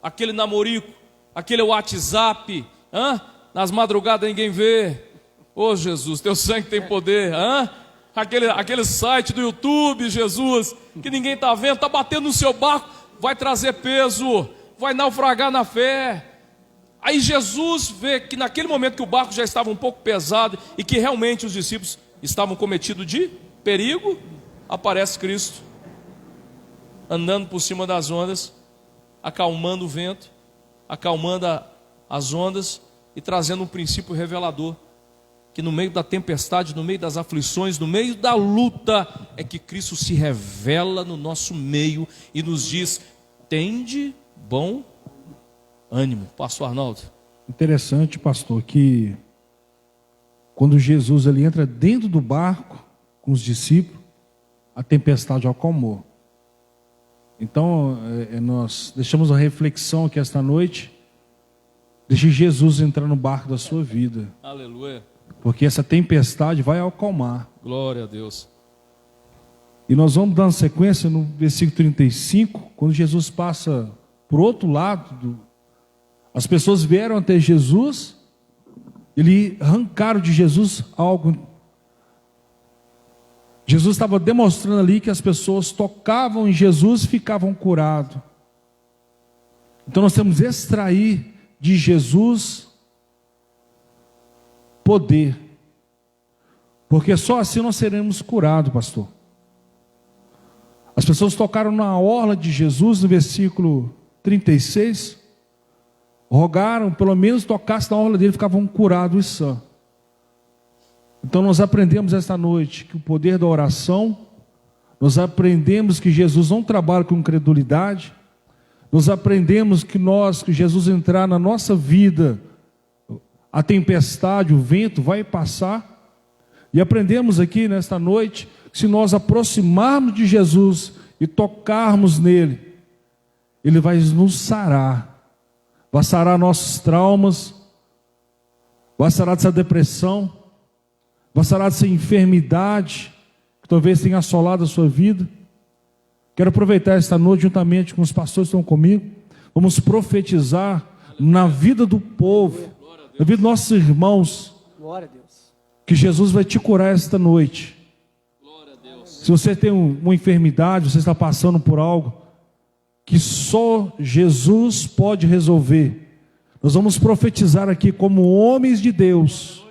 Speaker 1: Aquele namorico, aquele WhatsApp, nas madrugadas ninguém vê. Ô Jesus, teu sangue tem poder. Aquele site do YouTube, Jesus, que ninguém está vendo, está batendo no seu barco, vai trazer peso, vai naufragar na fé. Aí Jesus vê que naquele momento que o barco já estava um pouco pesado e que realmente os discípulos estavam cometidos de perigo, aparece Cristo, andando por cima das ondas, acalmando o vento, acalmando as ondas e trazendo um princípio revelador, que no meio da tempestade, no meio das aflições, no meio da luta, é que Cristo se revela no nosso meio e nos diz: tende bom ânimo. Pastor Arnaldo.
Speaker 3: Interessante, pastor, que quando Jesus ele entra dentro do barco com os discípulos, a tempestade acalmou. Então, nós deixamos uma reflexão aqui esta noite. Deixe Jesus entrar no barco da sua vida.
Speaker 1: Aleluia.
Speaker 3: Porque essa tempestade vai acalmar.
Speaker 1: Glória a Deus.
Speaker 3: E nós vamos dando sequência no versículo 35, quando Jesus passa por outro lado. As pessoas vieram até Jesus, ele arrancaram de Jesus algo. Jesus estava demonstrando ali que as pessoas tocavam em Jesus e ficavam curados. Então nós temos que extrair de Jesus poder, porque só assim nós seremos curados, pastor. As pessoas tocaram na orla de Jesus, no versículo 36, rogaram, pelo menos tocasse na orla dele, ficavam curados e sãos. Então nós aprendemos esta noite que o poder da oração, nós aprendemos que Jesus não trabalha com incredulidade, nós aprendemos que Jesus entrar na nossa vida, a tempestade, o vento vai passar. E aprendemos aqui nesta noite que se nós aproximarmos de Jesus e tocarmos nele, ele vai nos sarar, vai sarar nossos traumas, vai sarar dessa depressão, vai sarar dessa enfermidade que talvez tenha assolado a sua vida. Quero aproveitar esta noite, juntamente com os pastores que estão comigo, vamos profetizar na vida do povo, na vida dos nossos irmãos,
Speaker 2: Glória a Deus.
Speaker 3: que Jesus vai te curar esta noite. Se você tem uma enfermidade, você está passando por algo que só Jesus pode resolver, nós vamos profetizar aqui como homens de Deus,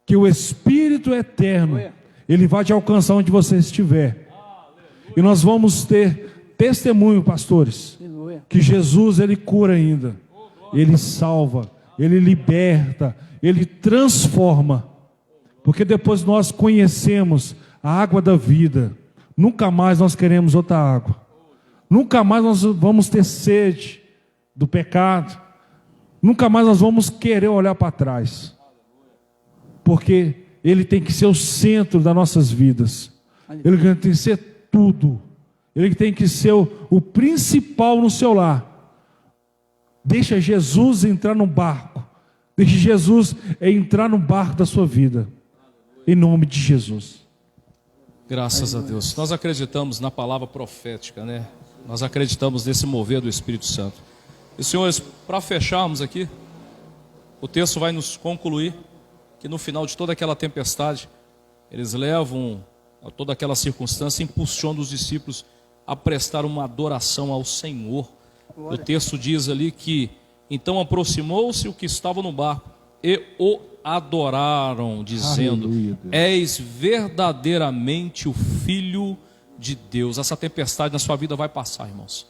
Speaker 3: que o Espírito eterno, ele vai te alcançar onde você estiver. E nós vamos ter testemunho, pastores,
Speaker 2: Aleluia.
Speaker 3: que Jesus, ele cura ainda, ele salva, ele liberta, ele transforma, porque depois nós conhecemos a água da vida, nunca mais nós queremos outra água, nunca mais nós vamos ter sede do pecado, nunca mais nós vamos querer olhar para trás, porque ele tem que ser o centro das nossas vidas, ele tem que ser tudo, ele tem que ser o principal no seu lar. Deixa Jesus entrar no barco, deixa Jesus entrar no barco da sua vida, em nome de Jesus.
Speaker 1: Graças a Deus. Nós acreditamos na palavra profética, né? Nós acreditamos nesse mover do Espírito Santo. E senhores, para fecharmos aqui, o texto vai nos concluir que no final de toda aquela tempestade, eles levam a toda aquela circunstância, impulsionam os discípulos a prestar uma adoração ao Senhor. O texto diz ali que então aproximou-se o que estava no barco e o adoraram, dizendo:
Speaker 3: Aleluia, Deus.
Speaker 1: És verdadeiramente o Filho de Deus. Essa tempestade na sua vida vai passar, irmãos.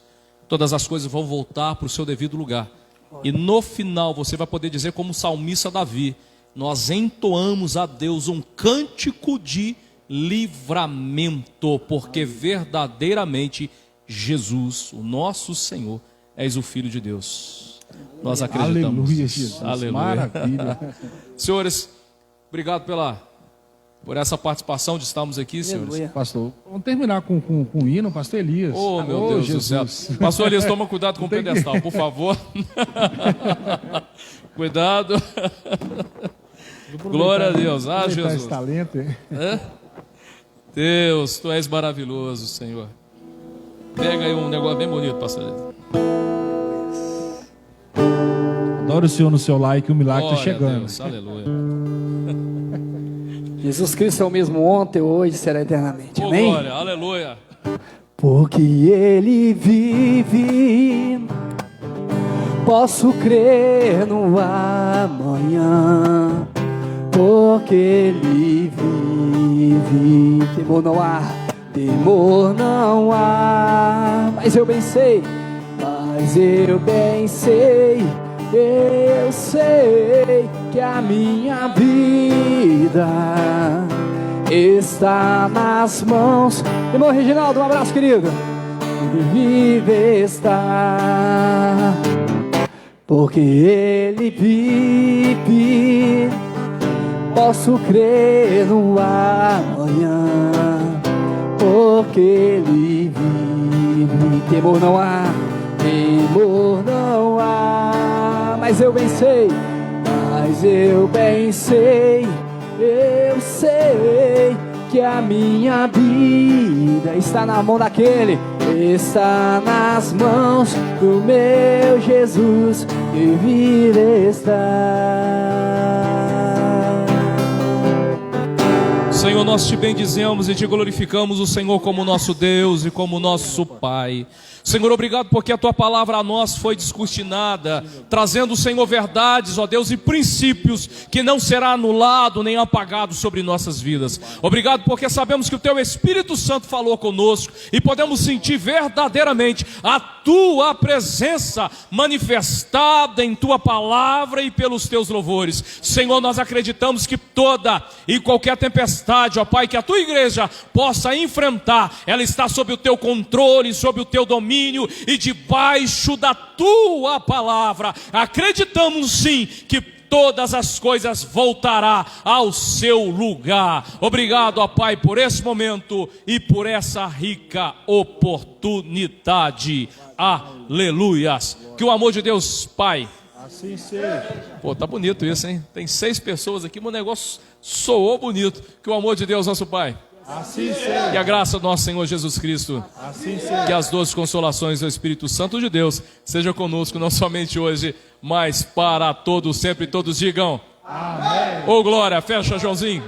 Speaker 1: Todas as coisas vão voltar para o seu devido lugar. E no final você vai poder dizer como o salmista Davi: nós entoamos a Deus um cântico de livramento, porque verdadeiramente Jesus, o nosso Senhor, és o Filho de Deus. Nós acreditamos.
Speaker 3: Aleluia, Jesus.
Speaker 1: Aleluia.
Speaker 3: Maravilha.
Speaker 1: Senhores, obrigado por essa participação de estarmos aqui, senhores.
Speaker 2: Aleluia.
Speaker 3: Pastor, vamos terminar com o hino, pastor Elias.
Speaker 1: Oh, meu Deus do céu. Pastor Elias, toma cuidado com o pedestal, por favor. Cuidado. Glória a Deus. Ah, Jesus.
Speaker 3: Esse talento, hein?
Speaker 1: Deus, tu és maravilhoso, Senhor. Pega aí um negócio bem bonito, pastor Elias.
Speaker 3: Adoro o Senhor no seu like, o milagre está
Speaker 1: Glória a
Speaker 3: chegando.
Speaker 1: Deus, aleluia.
Speaker 2: Jesus Cristo é o mesmo ontem, hoje e será eternamente.
Speaker 1: Oh,
Speaker 2: Amém?
Speaker 1: glória, aleluia.
Speaker 2: Porque Ele vive, posso crer no amanhã. Porque Ele vive, temor não há, temor não há. Mas eu bem sei, eu sei que a minha vida está nas mãos. Irmão Reginaldo, um abraço, querido. Ele vive está, porque Ele vive, posso crer no amanhã. Porque Ele vive, temor não há, temor não há. Mas eu bem sei, eu sei que a minha vida está na mão daquele, está nas mãos do meu Jesus, que vive está.
Speaker 1: Senhor, nós te bendizemos e te glorificamos, o Senhor como nosso Deus e como nosso Pai. Senhor, obrigado porque a Tua palavra a nós foi descortinada, trazendo, Senhor, verdades, ó Deus, e princípios que não será anulado nem apagado sobre nossas vidas. Obrigado porque sabemos que o Teu Espírito Santo falou conosco e podemos sentir verdadeiramente a Tua presença manifestada em Tua palavra e pelos Teus louvores. Senhor, nós acreditamos que toda e qualquer tempestade tempestade, ó Pai, que a tua igreja possa enfrentar. Ela está sob o teu controle, sob o teu domínio e debaixo da tua palavra. Acreditamos sim que todas as coisas voltará ao seu lugar. Obrigado, ó Pai, por esse momento e por essa rica oportunidade. Aleluias. Que o amor de Deus, Pai.
Speaker 3: Assim seja.
Speaker 1: Pô, tá bonito isso, hein? Tem 6 pessoas aqui, mas o negócio soou bonito. Que o amor de Deus, nosso Pai.
Speaker 3: Assim seja.
Speaker 1: Que a graça do nosso Senhor Jesus Cristo.
Speaker 3: Assim seja.
Speaker 1: Que as doces consolações do Espírito Santo de Deus seja conosco, não somente hoje, mas para todos, sempre todos digam.
Speaker 3: Amém.
Speaker 1: Ô glória, fecha, Joãozinho.